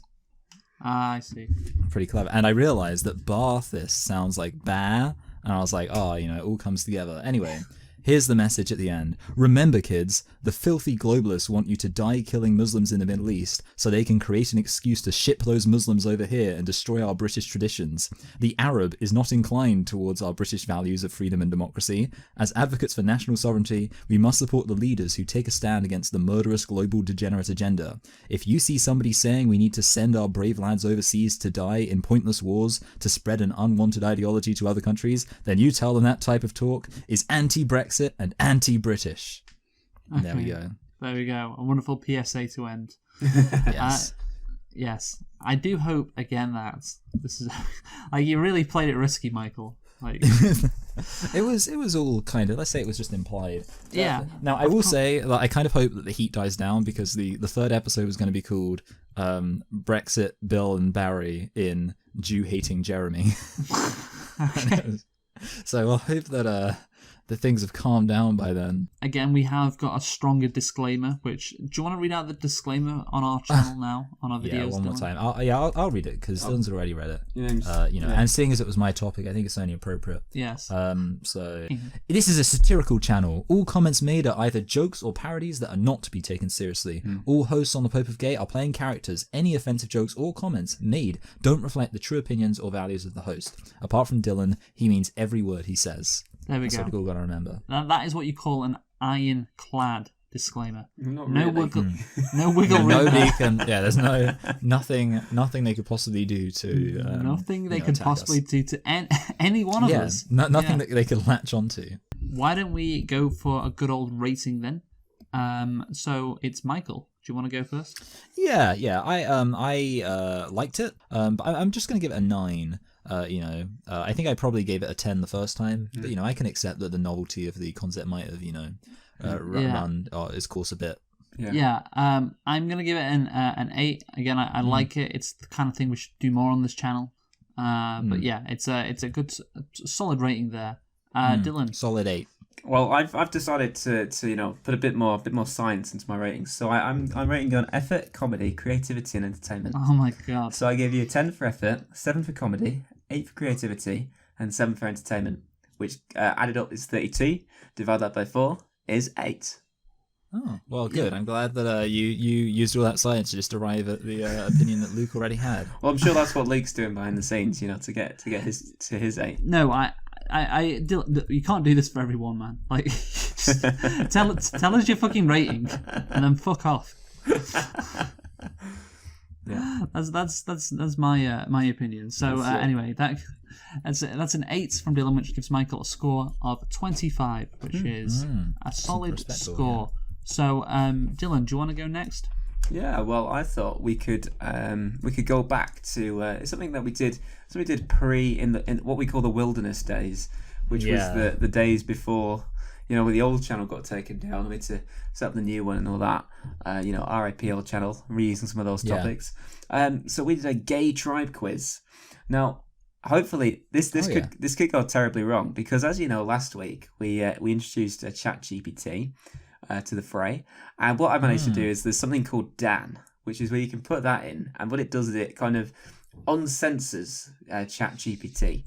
Ah, I see. Pretty clever. And I realized that Ba'athist sounds like Ba, and I was like, oh, it all comes together. Anyway, here's the message at the end. Remember, kids, the filthy globalists want you to die killing Muslims in the Middle East so they can create an excuse to ship those Muslims over here and destroy our British traditions. The Arab is not inclined towards our British values of freedom and democracy. As advocates for national sovereignty, we must support the leaders who take a stand against the murderous global degenerate agenda. If you see somebody saying we need to send our brave lads overseas to die in pointless wars to spread an unwanted ideology to other countries, then you tell them that type of talk is anti-Brexit and anti-British. Okay. There we go. There we go. A wonderful PSA to end. Yes. Yes. I do hope again that this is like you really played it risky, Michael. Like it was all kind of, let's say it was just implied. Yeah. Now I will say that I kind of hope that the heat dies down because the third episode was going to be called Brexit, Bill and Barry in Jew-hating Jeremy. So I hope that the things have calmed down by then. Again, we have got a stronger disclaimer. Which do you want to read out the disclaimer on our channel now on our videos? Yeah, one more time. I'll read it because Dylan's already read it. Yeah, And seeing as it was my topic, I think it's only appropriate. Yes. So this is a satirical channel. All comments made are either jokes or parodies that are not to be taken seriously. All hosts on the Pope of Gay are playing characters. Any offensive jokes or comments made don't reflect the true opinions or values of the host. Apart from Dylan, he means every word he says. There we That's go. what we've all got to remember. That is what you call an ironclad disclaimer. Not No really. wiggle, no wiggle room. Nobody can. Yeah, there's nothing they could possibly do to. Nothing they can attack possibly us. do to any one of Yeah, us. nothing that they could latch onto. Why don't we go for a good old rating then? So it's Michael. Do you want to go first? Yeah. I liked it. But I'm just gonna give it a 9. I think I probably gave it a 10 the first time, but I can accept that the novelty of the concept might have run its course a bit. Yeah. I'm gonna give it an 8. Again, I like it. It's the kind of thing we should do more on this channel. But yeah, it's a good solid rating there. Dylan. Solid 8. Well, I've decided to put a bit more science into my ratings. So I'm rating on effort, comedy, creativity, and entertainment. Oh my god. So I gave you a 10 for effort, 7 for comedy, 8 for creativity, and 7 for entertainment, which added up is 32. Divide that by 4 is 8. Oh, well, good. Yeah. I'm glad that you used all that science to just arrive at the opinion that Luke already had. Well, I'm sure that's what Luke's doing behind the scenes, to get his 8. No, Dylan, you can't do this for everyone, man. Like, just tell us your fucking rating, and then fuck off. Yeah, that's my opinion. So anyway, that's an 8 from Dylan, which gives Michael a score of 25, which is a solid score. Yeah. So Dylan, do you want to go next? Yeah, well, I thought we could go back to something that we did pre in what we call the wilderness days, which was the days before the old channel got taken down. I mean, to set up the new one and all that. RIP old channel, reusing some of those topics. So we did a gay tribe quiz. Now, hopefully this could go terribly wrong, because as you know, last week we introduced a ChatGPT to the fray, and what I managed to do is there's something called Dan, which is where you can put that in, and what it does is it kind of uncensors ChatGPT.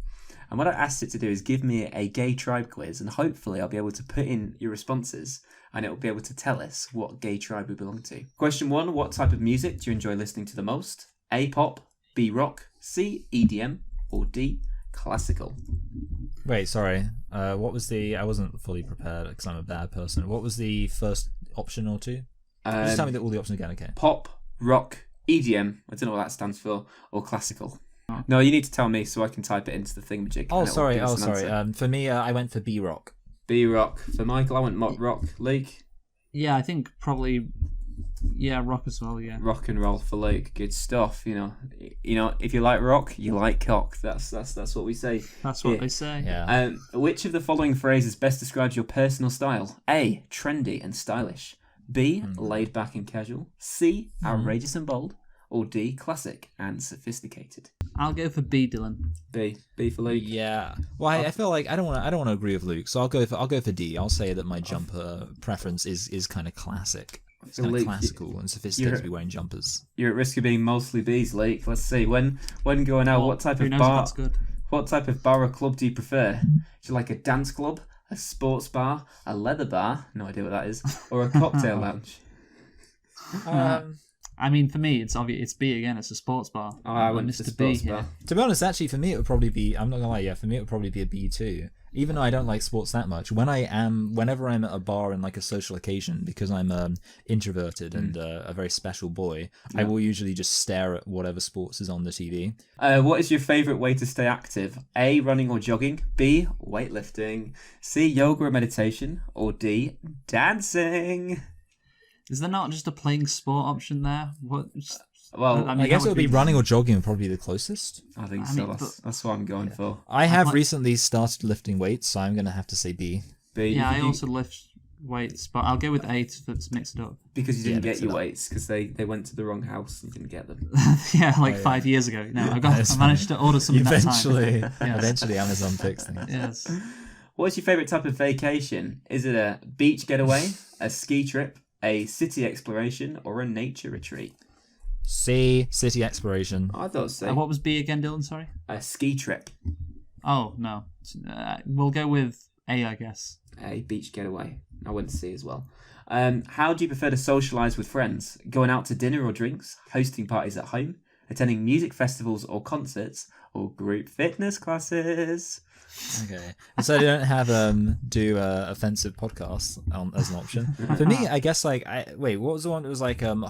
And what I asked it to do is give me a gay tribe quiz, and hopefully I'll be able to put in your responses and it will be able to tell us what gay tribe we belong to. Question 1, what type of music do you enjoy listening to the most? A, pop, B, rock, C, EDM, or D, classical? Wait, sorry. What was I wasn't fully prepared because I'm a bad person. What was the first option or two? Just tell me all the options again, okay? Pop, rock, EDM, I don't know what that stands for, or classical. No, you need to tell me so I can type it into the thingamajig. Oh, sorry. For me, I went for B-rock. B-rock. For Michael, I went rock. Luke? Yeah, I think probably... Yeah, rock as well, yeah. Rock and roll for Luke. Good stuff, If you like rock, you like cock. That's what we say. That's what they say. Yeah. Which of the following phrases best describes your personal style? A, trendy and stylish. B, laid back and casual. C, outrageous and bold. Or D, classic and sophisticated. I'll go for B, Dylan. B for Luke. Yeah. Well, I feel like I don't want to agree with Luke, so I'll go for D. I'll say that my jumper preference is kind of classic. It's kind of classical and sophisticated to be wearing jumpers. You're at risk of being mostly B's, Luke. Let's see. When going out, what type of bar or club do you prefer? Do you like a dance club, a sports bar, a leather bar? No idea what that is. Or a cocktail lounge? I mean, for me, it's obvious. It's B again. It's a sports bar. Oh, I went to the sports bar. To be honest, actually, for me, it would probably be. I'm not gonna lie. Yeah, for me, it would probably be a B too. Even though I don't like sports that much, whenever I'm at a bar in like a social occasion, because I'm introverted and a very special boy, I will usually just stare at whatever sports is on the TV. What is your favourite way to stay active? A, running or jogging. B, weightlifting. C, yoga or meditation. Or D, dancing. Is there not just a playing sport option there? What? Well, I guess it would be running or jogging would probably be the closest. I think so. That's what I'm going for. I have recently started lifting weights, so I'm going to have to say B. B. Yeah, I also lift weights, but I'll go with A to mix it up. Because you didn't get your weights, because they went to the wrong house and didn't get them. Yeah, 5 years ago. No, I managed to order something that time. Eventually Amazon fixed things. Yes. What's your favourite type of vacation? Is it a beach getaway, a ski trip, a city exploration, or a nature retreat? C, city exploration. I thought so. What was B again, Dylan? Sorry. A ski trip. Oh no, we'll go with A, I guess. A, beach getaway. I went to C as well. How do you prefer to socialise with friends? Going out to dinner or drinks, hosting parties at home, attending music festivals or concerts, or group fitness classes? Okay, so they don't have do offensive podcasts as an option. For me, I guess what was the one that was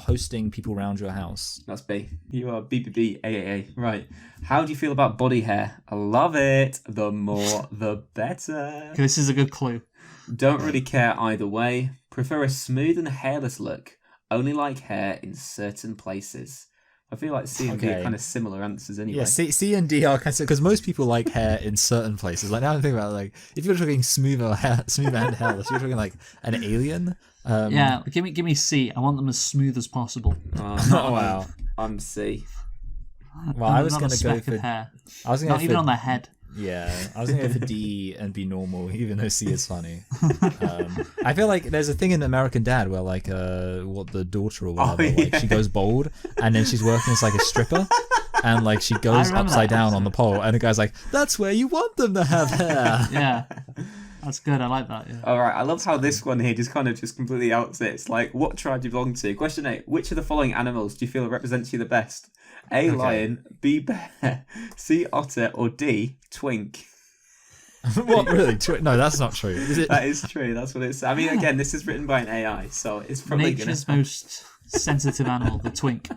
hosting people around your house? That's B. You are BBB AAA. Right. How do you feel about body hair? I love it. The more, the better. This is a good clue. Don't really care either way. Prefer a smooth and hairless look. Only like hair in certain places. I feel like C and D are kind of similar answers anyway. Yeah, C and D are kind of, because most people like hair in certain places. Like now I'm thinking about if you're talking smooth and hairless, you're talking like an alien. Yeah, give me C. I want them as smooth as possible. Oh wow, I'm C. Well, I was going to go for hair. I was not even on their head. Yeah, I was going to go for D and be normal, even though C is funny. I feel like there's a thing in American Dad where the daughter or whatever, she goes bald and then she's working as a stripper and she goes upside down on the pole and the guy's like, that's where you want them to have hair. Yeah. That's good. I like that. Yeah. All right. I love how this one here just completely outs it. It's like, what tribe do you belong to? Question 8. Which of the following animals do you feel represents you the best? A, lion, B, bear, C, otter, or D, twink? What, really? No, that's not true. Is it? That is true. That's what it's... I mean, again, this is written by an AI, so it's probably Nature's most sensitive animal, the twink.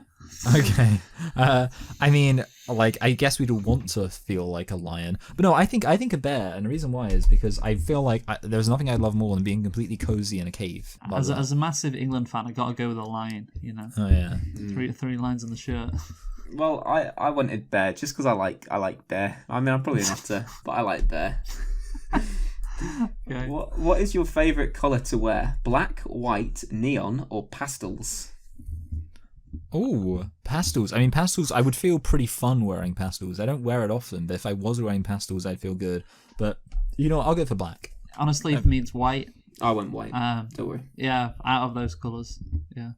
Okay. I mean, I guess we'd want to feel like a lion. But no, I think a bear, and the reason why is because I feel like there's nothing I love more than being completely cozy in a cave. As a massive England fan, I got to go with a lion, Oh, yeah. Three lines on the shirt. Well, I wanted bear just because I like bear. I mean, I'm probably an otter, but I like bear. Okay. What is your favourite colour to wear? Black, white, neon, or pastels? Oh, pastels. I mean, pastels, I would feel pretty fun wearing pastels. I don't wear it often, but if I was wearing pastels, I'd feel good. But, you know what, I'll go for black. Honestly, for me, it's white. I went white. Don't worry. Yeah, out of those colours. Yeah.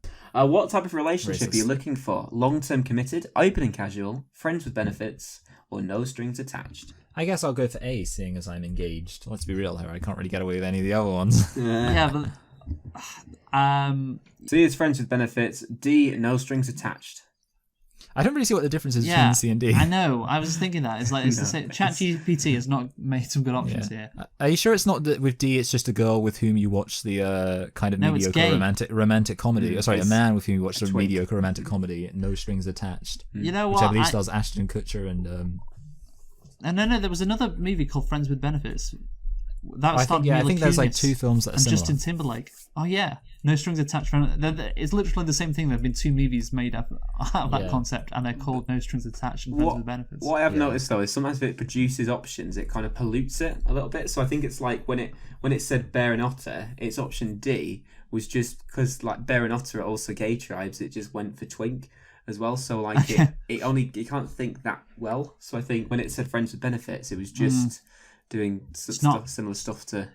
What type of relationship Racist. are you looking for? Long-term committed, open and casual, friends with benefits, or no strings attached? I guess I'll go for A, seeing as I'm engaged. Let's be real here, I can't really get away with any of the other ones. Yeah, but C is friends with benefits. D, no strings attached. I don't really see what the difference is yeah, between C and D. I know. I was thinking that it's like it's the same. ChatGPT has not made some good options here. Are you sure it's not that with D, it's just a girl with whom you watch the kind of No, it's mediocre gay. romantic comedy? Sorry, a It's man with whom you watch the twink. mediocre romantic comedy, no strings attached. You know Which what? I believe stars Ashton Kutcher and. No. There was another movie called Friends with Benefits. That was I starred think, I Mila think there's like Kunis 2 films that are and similar. Justin Timberlake. Oh yeah, no strings attached. It's literally the same thing. There have been 2 movies made up out of that Yeah. concept, and they're called No Strings Attached and Friends with Benefits. What I have noticed though is sometimes if it produces options, it kind of pollutes it a little bit. So I think it's like when it said bear and otter, its option D was just because like bear and otter are also gay tribes. It just went for twink as well. So like it can't think that well. So I think when it said friends with benefits, it was just doing similar stuff to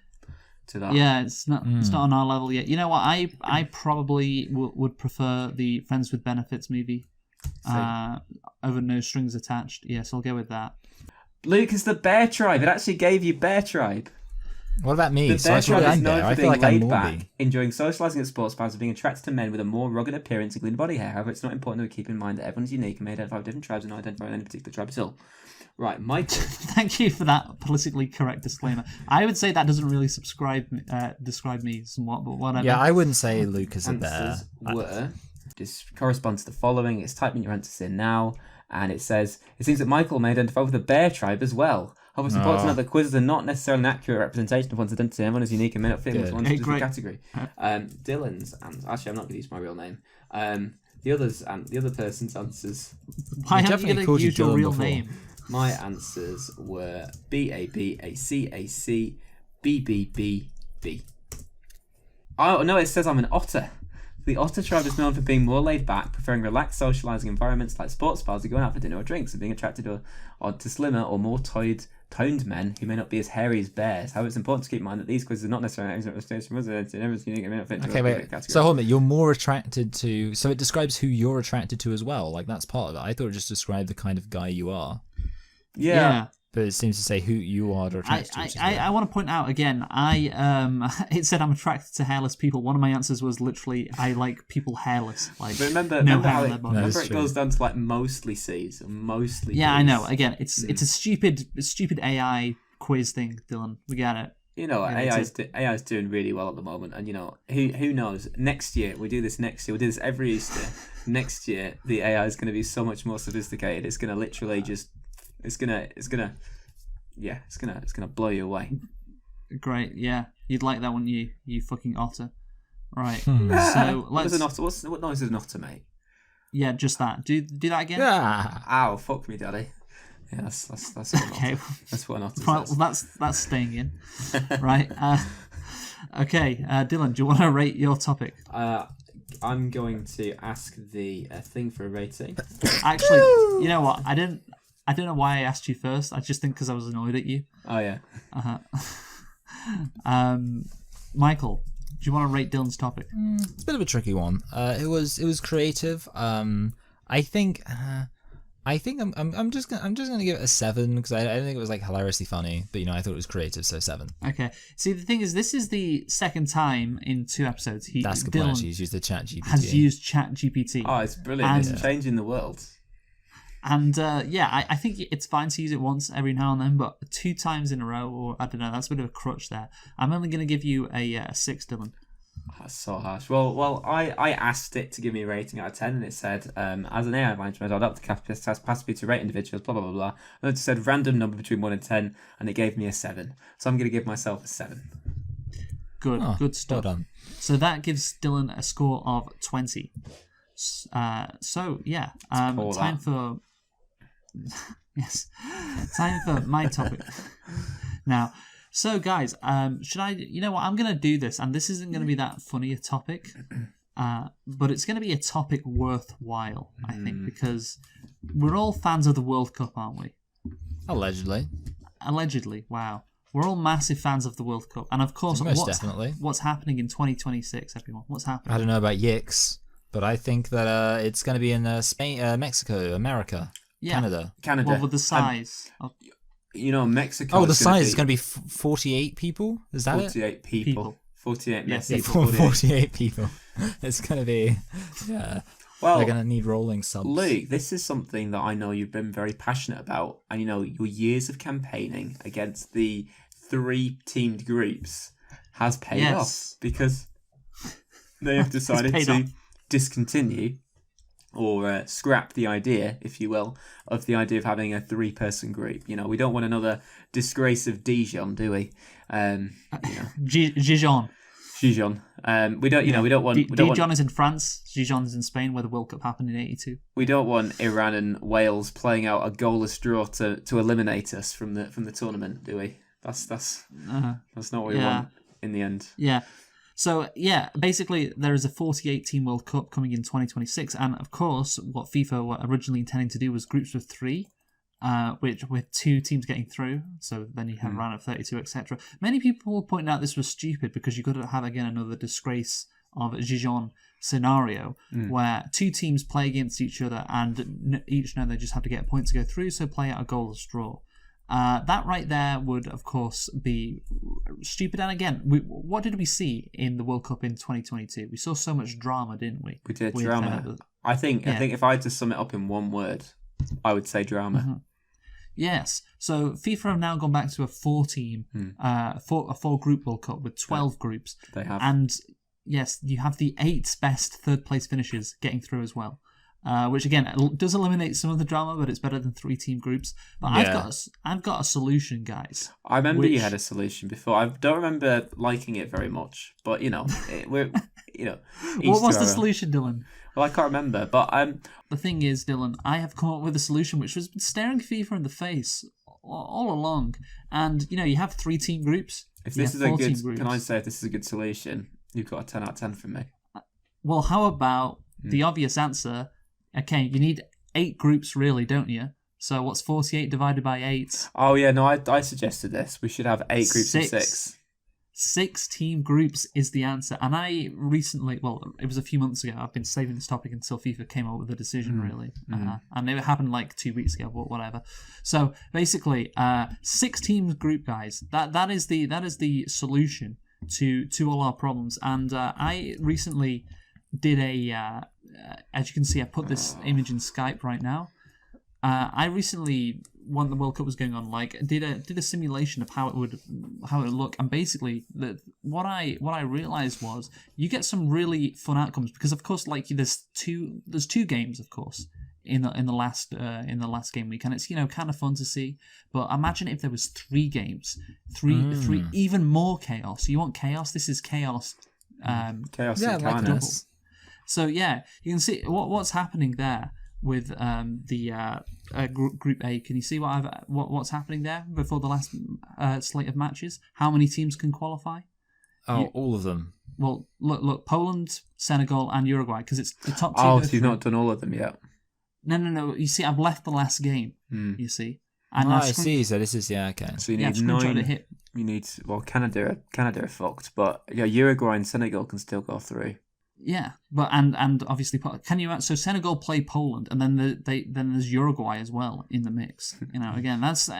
that. Yeah, it's not on our level yet. You know what? I probably would prefer the Friends with Benefits movie over No Strings Attached. Yes, I'll go with that. Luke is the bear tribe. It actually gave you bear tribe. What about me? The So bear I feel tribe like is I'm known there. for I feel being like I'm laid back, Morby. enjoying socialising at sports bars, and being attracted to men with a more rugged appearance, including body hair. However, it's not important that we keep in mind that everyone's unique and may identify with different tribes and not identify with any particular tribe at all. Right, Michael. Thank you for that politically correct disclaimer. I would say that doesn't really describe me somewhat, but whatever. Yeah, I wouldn't say Luke is a bear. Answers were just correspond to the following. It's typing your answers in now, and it says it seems that Michael may identify with the bear tribe as well. However, it's important to note that quizzes are not necessarily an accurate representation of one's identity. Everyone is unique and may not fit into one specific category. Dylan's answer. Actually, I'm not going to use my real name. The other person's answers. Why We haven't you definitely going called to you use your Dylan real before. name? My answers were B-A-B, A-C, A-C, B-B-B, B. Oh, no, it says I'm an otter. The otter tribe is known for being more laid back, preferring relaxed socialising environments like sports bars or going out for dinner or drinks, and being attracted to slimmer or more toned men who may not be as hairy as bears. However, it's important to keep in mind that these quizzes are not necessarily Okay, wait. So hold on, you're more attracted to. So it describes who you're attracted to as well. Like that's part of it. I thought it just described the kind of guy you are, Yeah. but it seems to say who you are attracted to. which is I want to point out again. It said I'm attracted to hairless people. One of my answers was literally I like people hairless. Like But remember hair how on their body. it goes down to like mostly C's, mostly Yeah, I B's. know. Again, it's a stupid AI quiz thing, Dylan. We get it. You know, Yeah, AI's doing really well at the moment, and you know who knows? Next year we do this. Next year we do this every Easter. Next year the AI is going to be so much more sophisticated. It's going to literally just. It's gonna blow you away. Great. Yeah, you'd like that, wouldn't you? You fucking otter. Right. Hmm. So What let's. is an otter? What noise is an otter make? Yeah, just that. Do that again. Yeah. Ow! Fuck me, daddy. Yeah, that's what an Okay. otter. That's what an otter Well, says. that's staying in. Right. Okay, Dylan, do you want to rate your topic? I'm going to ask the thing for a rating. Actually, you know what? I don't know why I asked you first. I just think because I was annoyed at you. Oh yeah. Michael, do you want to rate Dylan's topic? It's a bit of a tricky one. It was creative. I think I'm just gonna give it a 7 because I don't think it was like hilariously funny, but you know I thought it was creative, so 7. Okay. See, the thing is, this is the second time in 2 episodes That's the point. Dylan Actually, he's used the ChatGPT. has used ChatGPT. Oh, it's brilliant. And- It's changing the world. And I think it's fine to use it once every now and then, but 2 times in a row, or I don't know, that's a bit of a crutch there. I'm only going to give you a 6, Dylan. That's so harsh. Well, I asked it to give me a rating out of 10, and it said, as an AI management, I'd up the capacity to rate individuals, blah, blah, blah, blah. And it said random number between 1 and 10, and it gave me a 7. So I'm going to give myself a 7. Good, Oh, good stuff. well done. So that gives Dylan a score of 20. So, yeah, poor, time that. for... yes, time for my topic. Now, So, guys, should I? You know what? I'm going to do this, and this isn't going to be that funny a topic, but it's going to be a topic worthwhile, I think, because we're all fans of the World Cup, aren't we? Allegedly. Allegedly, wow. We're all massive fans of the World Cup, and of course, Definitely. What's happening in 2026, everyone? What's happening? I don't know about Yix, but I think that it's going to be in Spain, Mexico, America, Canada. Well, with the size. Mexico. Oh, the size is going to be 48 people? Is that 48 people. 48 Yes, people. 48 people. It's going to be, Well, they're going to need rolling subs. Luke, this is something that I know you've been very passionate about. And, your years of campaigning against the 3-teamed groups has paid off because they have decided to discontinue or scrap the idea, if you will, of the idea of having a 3-person group. We don't want another disgrace of Dijon, do we? Dijon. Dijon. We don't. We don't want. Dijon is in France. Dijon is in Spain, where the World Cup happened in '82. We don't want Iran and Wales playing out a goalless draw to eliminate us from the tournament, do we? That's not what we want in the end. Yeah. So, basically, there is a 48-team World Cup coming in 2026. And, of course, what FIFA were originally intending to do was groups with 3, with 2 teams getting through. So then you have a round of 32, etc. Many people will point out this was stupid because you've got to have, again, another disgrace of a Dijon scenario where 2 teams play against each other and each know they just have to get a point to go through, so play out a goalless draw. That right there would, of course, be stupid. And again, what did we see in the World Cup in 2022? We saw so much drama, didn't we? We did drama. I think if I had to sum it up in one word, I would say drama. Mm-hmm. Yes. So FIFA have now gone back to a 4-team, a 4-group World Cup with 12 groups. They have. And yes, you have the 8 best third-place finishers getting through as well. Which again does eliminate some of the drama, but it's better than 3-team groups. But I've got a solution, guys. I remember you had a solution before. I don't remember liking it very much, but we're what was the solution, Dylan? Well, I can't remember, but the thing is, Dylan, I have come up with a solution which was staring FIFA in the face all along. And you have 3-team groups. If this is a good, can I say if this is a good solution? You've got a 10 out of 10 from me. Well, how about the obvious answer? Okay, you need 8 groups, really, don't you? So what's 48 divided by 8? Oh, yeah, no, I suggested this. We should have 8 groups of 6. 6-team groups is the answer. And I recently, it was a few months ago, I've been saving this topic until FIFA came up with a decision, really. And it happened like 2 weeks ago, but whatever. So basically, 6-team group, guys. That is the solution to all our problems. And I recently did as you can see, I put this image in Skype right now. I recently, when the World Cup was going on, did a simulation of how it would look, and basically what I realized was you get some really fun outcomes because of course there's two games of course in the last game week, and it's kind of fun to see. But imagine if there was 3 games, three even more chaos. You want chaos? This is chaos. Chaos double. So you can see what's happening there with the Group A. Can you see what's happening there before the last slate of matches? How many teams can qualify? All of them. Well, look, Poland, Senegal, and Uruguay, because it's the top 2. Oh, so you've not done all of them yet? No. You see, I've left the last game. You see. And I see. So this is okay. So you need 9. You need Canada are fucked, but Uruguay and Senegal can still go through. Yeah, but and obviously, can you? So Senegal play Poland, and then there's Uruguay as well in the mix. Again, that's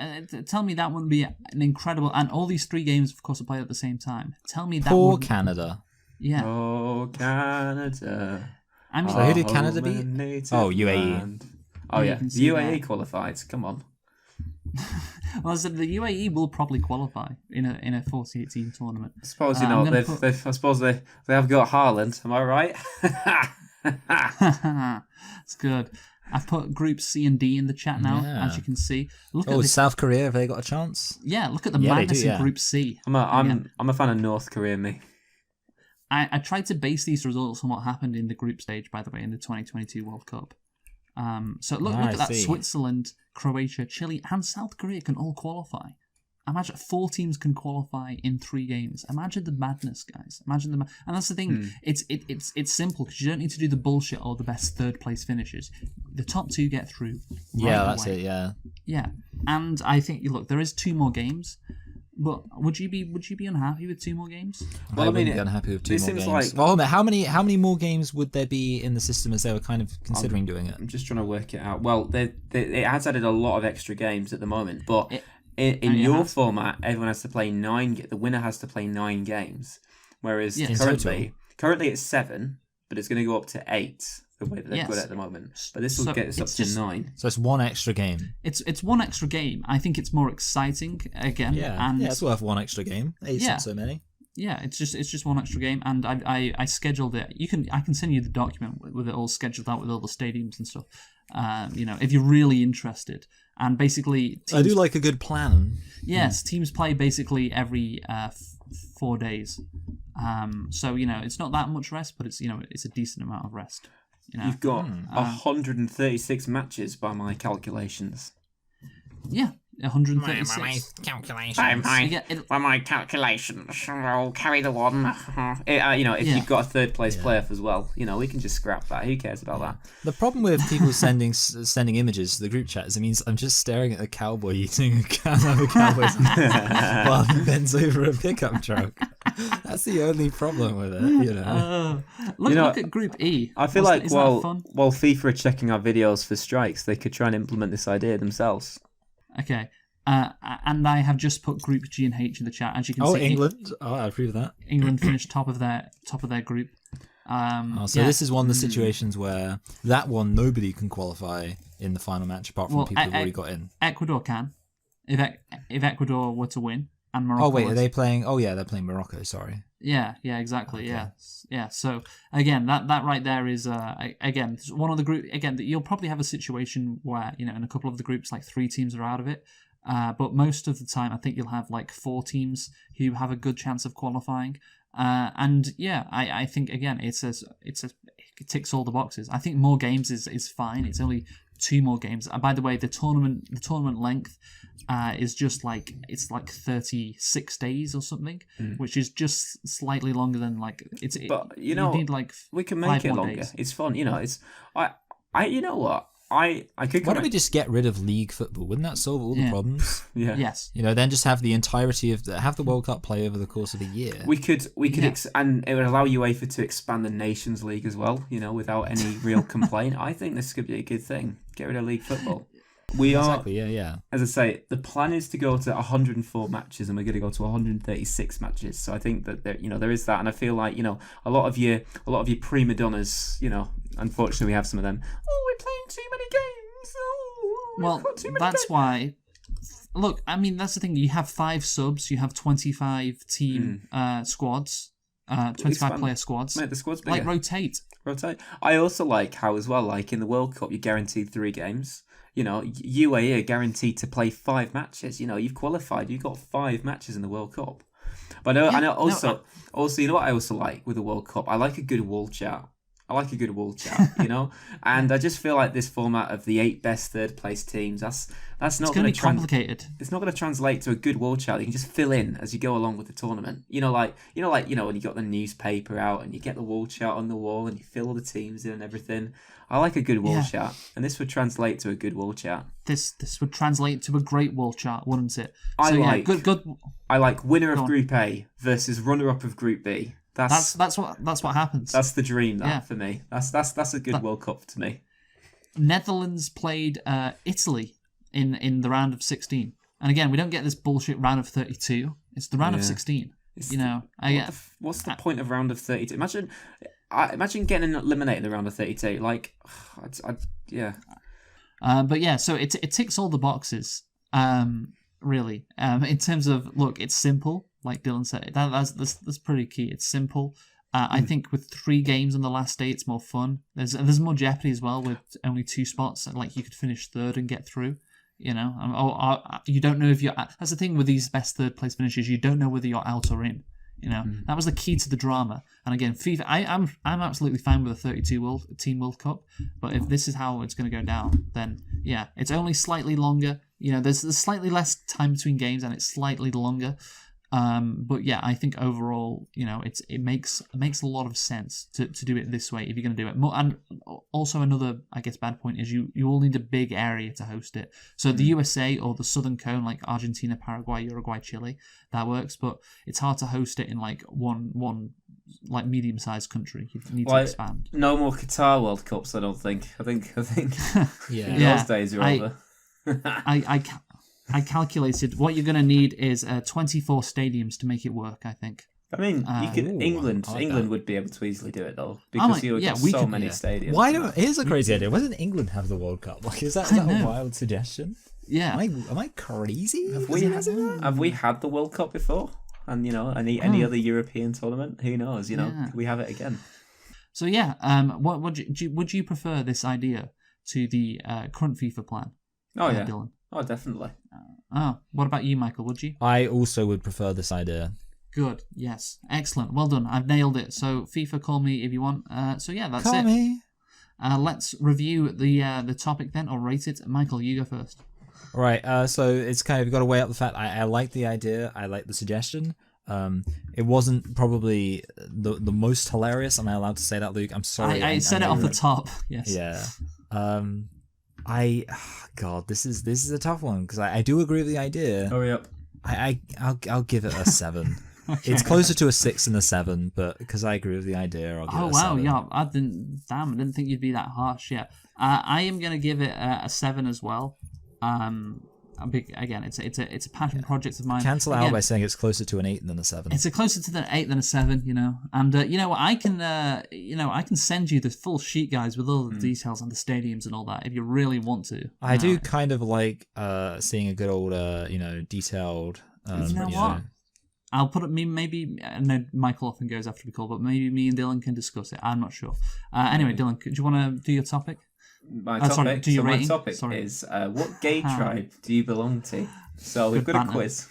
tell me that wouldn't be an incredible. And all these 3 games, of course, are played at the same time. Tell me that. Poor Canada. Yeah. Oh, Canada. I mean, so who did Canada beat? UAE. Land. Oh yeah, the UAE qualified. Come on. Well, I said the UAE will probably qualify in a 48-team tournament. I suppose I suppose they have got Haaland. Am I right? It's good. I've put Group C and D in the chat now, as you can see. Look at South Korea. Have they got a chance? Yeah, look at the madness in Group C. I'm a fan of North Korea. Me. I tried to base these results on what happened in the group stage, by the way, in the 2022 World Cup. So look at that. Switzerland, Croatia, Chile, and South Korea can all qualify. Imagine 4 teams can qualify in 3 games. Imagine the madness, guys. Imagine the and that's the thing. It's simple because you don't need to do the bullshit or the best third place finishes. The top 2 get through. Yeah, that's it. Yeah. Yeah, and I think look, there is 2 more games, but would you be unhappy with 2 more games? Well, I wouldn't be unhappy with 2 more seems games. like- Well, how many more games would there be in the system as they were kind of considering doing it? I'm just trying to work it out. Well, it has added a lot of extra games at the moment, but in your format, everyone has to play 9. The winner has to play 9 games, whereas currently it's 7, but it's going to go up to 8. The way that they've got it at the moment, but this will get us up to 9. So it's 1 extra game. It's 1 extra game. I think it's more exciting again. Yeah, it's worth 1 extra game. 8 isn't so many. Yeah, it's just 1 extra game, and I scheduled it. I can send you the document with it all scheduled out with all the stadiums and stuff. If you're really interested. And basically, I do like a good plan. Yes, teams play basically every 4 days. So it's not that much rest, but it's a decent amount of rest. You've got 136 matches by my calculations. Yeah, 136. My calculations. I'll carry the one. If you've got a third place player as well, we can just scrap that. Who cares about that? The problem with people sending images to the group chat is it means I'm just staring at a cowboy eating a can of a cowboy's while he bends over a pickup truck. That's the only problem with it, Look at Group E. I feel while FIFA are checking our videos for strikes, they could try and implement this idea themselves. Okay. And I have just put Group G and H in the chat. As you can see, England. I approve that. England finished top of their group. This is one of the situations where that one nobody can qualify in the final match apart from people who've already got in. Ecuador can, if Ecuador were to win, and Morocco. Oh wait, are they playing? Oh yeah, they're playing Morocco. Sorry. Yeah, exactly. Okay. Yeah. So again, that right there is again one of the group. Again, you'll probably have a situation where in a couple of the groups, like 3 teams are out of it. But most of the time, I think you'll have like 4 teams who have a good chance of qualifying. I think again, it ticks all the boxes. I think more games is fine. It's only 2 more games. By the way, the tournament length is just like 36 days or something, which is just slightly longer than it's. But you need we can make it longer. Days. It's fun. It's you know what. I could. Why don't we just get rid of league football? Wouldn't that solve all the problems? Yeah. Yes. Then just have the entirety of the World Cup play over the course of a year. We could, and it would allow UEFA to expand the Nations League as well. Without any real complaint. I think this could be a good thing. Get rid of league football. We are exactly. Yeah. As I say, the plan is to go to 104 matches, and we're going to go to 136 matches. So I think that there is that, and I feel like a lot of your prima donnas, unfortunately we have some of them. Oh, we're playing too many games. Well, that's why. Look, I mean, that's the thing. You have 5 subs. You have 25 team squads. 25 player squads. Mate, the squad's bigger. Rotate. I also like how as well, in the World Cup, you're guaranteed 3 games. UAE are guaranteed to play 5 matches. You've qualified. You've got 5 matches in the World Cup. But I know also, you know what I also like with the World Cup? I like a good wall chat. And I just feel like this format of the 8 best third place teams, that's not going to be complicated. It's not going to translate to a good wall chat. You can just fill in as you go along with the tournament. When you got the newspaper out and you get the wall chat on the wall and you fill all the teams in and everything. I like a good wall chat, and this would translate to a good wall chat. This would translate to a great wall chat, wouldn't it? Good. I like winner of Group A versus runner up of Group B. That's what happens. That's the dream for me. That's a good World Cup to me. Netherlands played Italy in the round of 16, and again we don't get this bullshit round of 32. It's the round of 16. What's the point of round of 32? Imagine getting eliminated in the round of 32. So it ticks all the boxes. Really. In terms of it's simple. Like Dylan said, that's pretty key. It's simple. I think with 3 games on the last day, it's more fun. There's more jeopardy as well with only 2 spots. Like you could finish 3rd and get through. You don't know if you're. That's the thing with these best 3rd place finishes. You don't know whether you're out or in. That was the key to the drama. And again, FIFA. I'm absolutely fine with a 32 team World Cup. But if this is how it's going to go down, then it's only slightly longer. there's slightly less time between games and it's slightly longer. But yeah, I think overall, it makes a lot of sense to do it this way if you're going to do it. And also another, I guess, bad point is you all need a big area to host it. So the USA or the Southern Cone, like Argentina, Paraguay, Uruguay, Chile, that works. But it's hard to host it in like one like medium-sized country. You need to expand. No more Qatar World Cups, I don't think. I think Yeah. those days are over. I calculated what you're going to need is 24 stadiums to make it work, I think. I mean, you could England would be able to easily do it though, because you would have so many stadiums. Why don't? Here's a crazy idea. Why doesn't England have the World Cup? Like, is that a wild suggestion? Yeah. Am I crazy? Have we had the World Cup before? And any other European tournament? Who knows? Could we have it again? So yeah, what would you prefer this idea to the current FIFA plan? Oh yeah, Dylan. Oh definitely. What about you, Michael? Would you? I also would prefer this idea. Good. Yes. Excellent. Well done. I've nailed it. So FIFA, call me if you want. So yeah, that's it. Call me. Let's review the topic then, or rate it. Michael, you go first. All right. So it's kind of, you've got to weigh up the fact I like the idea. I like the suggestion. It wasn't probably the most hilarious. Am I allowed to say that, Luke? I'm sorry. I said it off the top. Yes. Yeah. God, this is a tough one because I do agree with the idea. Hurry up. I'll give it a 7. Okay. It's closer to a 6 than a 7, but because I agree with the idea, I'll give it a 7. Yeah, I didn't think you'd be that harsh. Yeah, I am gonna give it a 7 as well. Again, it's a passion project of mine. Cancel out by saying it's closer to an 8 than a 7. It's closer to the 8 than a 7, And you know what? I can send you the full sheet, guys, with all the details on the stadiums and all that if you really want to. I do kind of like seeing a good old detailed. You know what? I'll put it. Maybe I know Michael often goes after we call, but maybe me and Dylan can discuss it. I'm not sure. Anyway, Dylan, do you want to do your topic? My topic Sorry, is what gay tribe do you belong to? So we've got a quiz.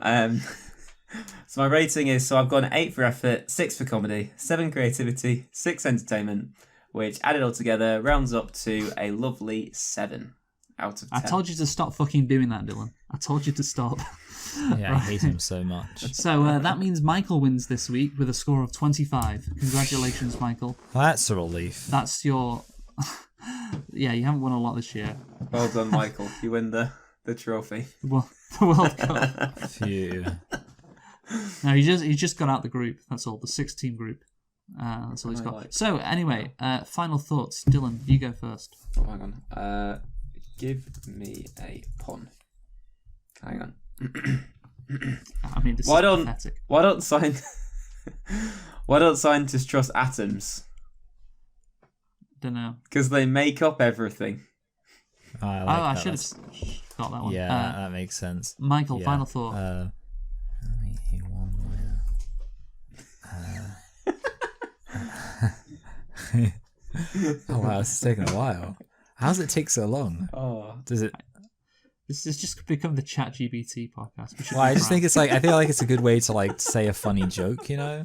So my rating is, I've got an 8 for effort, 6 for comedy, 7 creativity, 6 entertainment, which added all together rounds up to a lovely 7 out of 10. I told you to stop fucking doing that, Dylan. I told you to stop. Yeah, right. I hate him so much. So that means Michael wins this week with a score of 25. Congratulations, Michael. That's a relief. That's your... Yeah, you haven't won a lot this year. Well done, Michael. You win the trophy. Well, the World Cup. Phew. No, he just got out the group. That's all. The 6-team group. That's all he's got. So anyway, final thoughts. Dylan, you go first. Oh, hang on. Give me a pun. Hang on. I mean, this is pathetic. Why don't scientists trust atoms? Don't know. Because they make up everything. I should have got that one. Yeah, that makes sense. Michael, final thought. Let me hear one more. Oh wow, this is taking a while. How does it take so long? Oh, does it? This has just become the ChatGPT podcast. Well, I just think I feel like it's a good way to say a funny joke, No,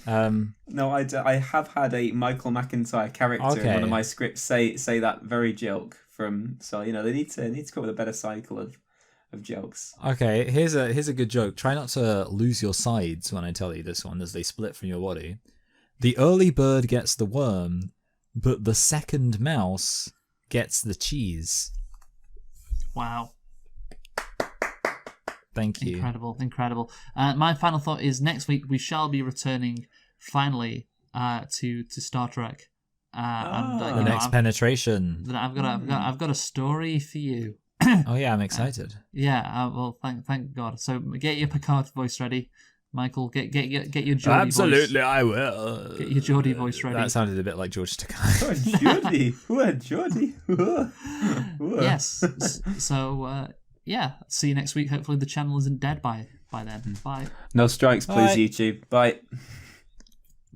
I have had a Michael McIntyre character in one of my scripts say that very joke from. So they need to come up with a better cycle of jokes. Okay, here's a good joke. Try not to lose your sides when I tell you this one, as they split from your body. The early bird gets the worm, but the second mouse gets the cheese. Wow. Thank you. Incredible. My final thought is next week we shall be returning finally to Star Trek. The next penetration. I've got a story for you. Oh yeah, I'm excited. Well, thank God. So get your Picard voice ready. Michael, get your Geordie voice. Absolutely, I will. Get your Geordie voice ready. That sounded a bit like George Takei. Geordie. Yes. So, see you next week. Hopefully the channel isn't dead by then. Bye. No strikes, please, YouTube. Bye.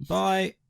Bye.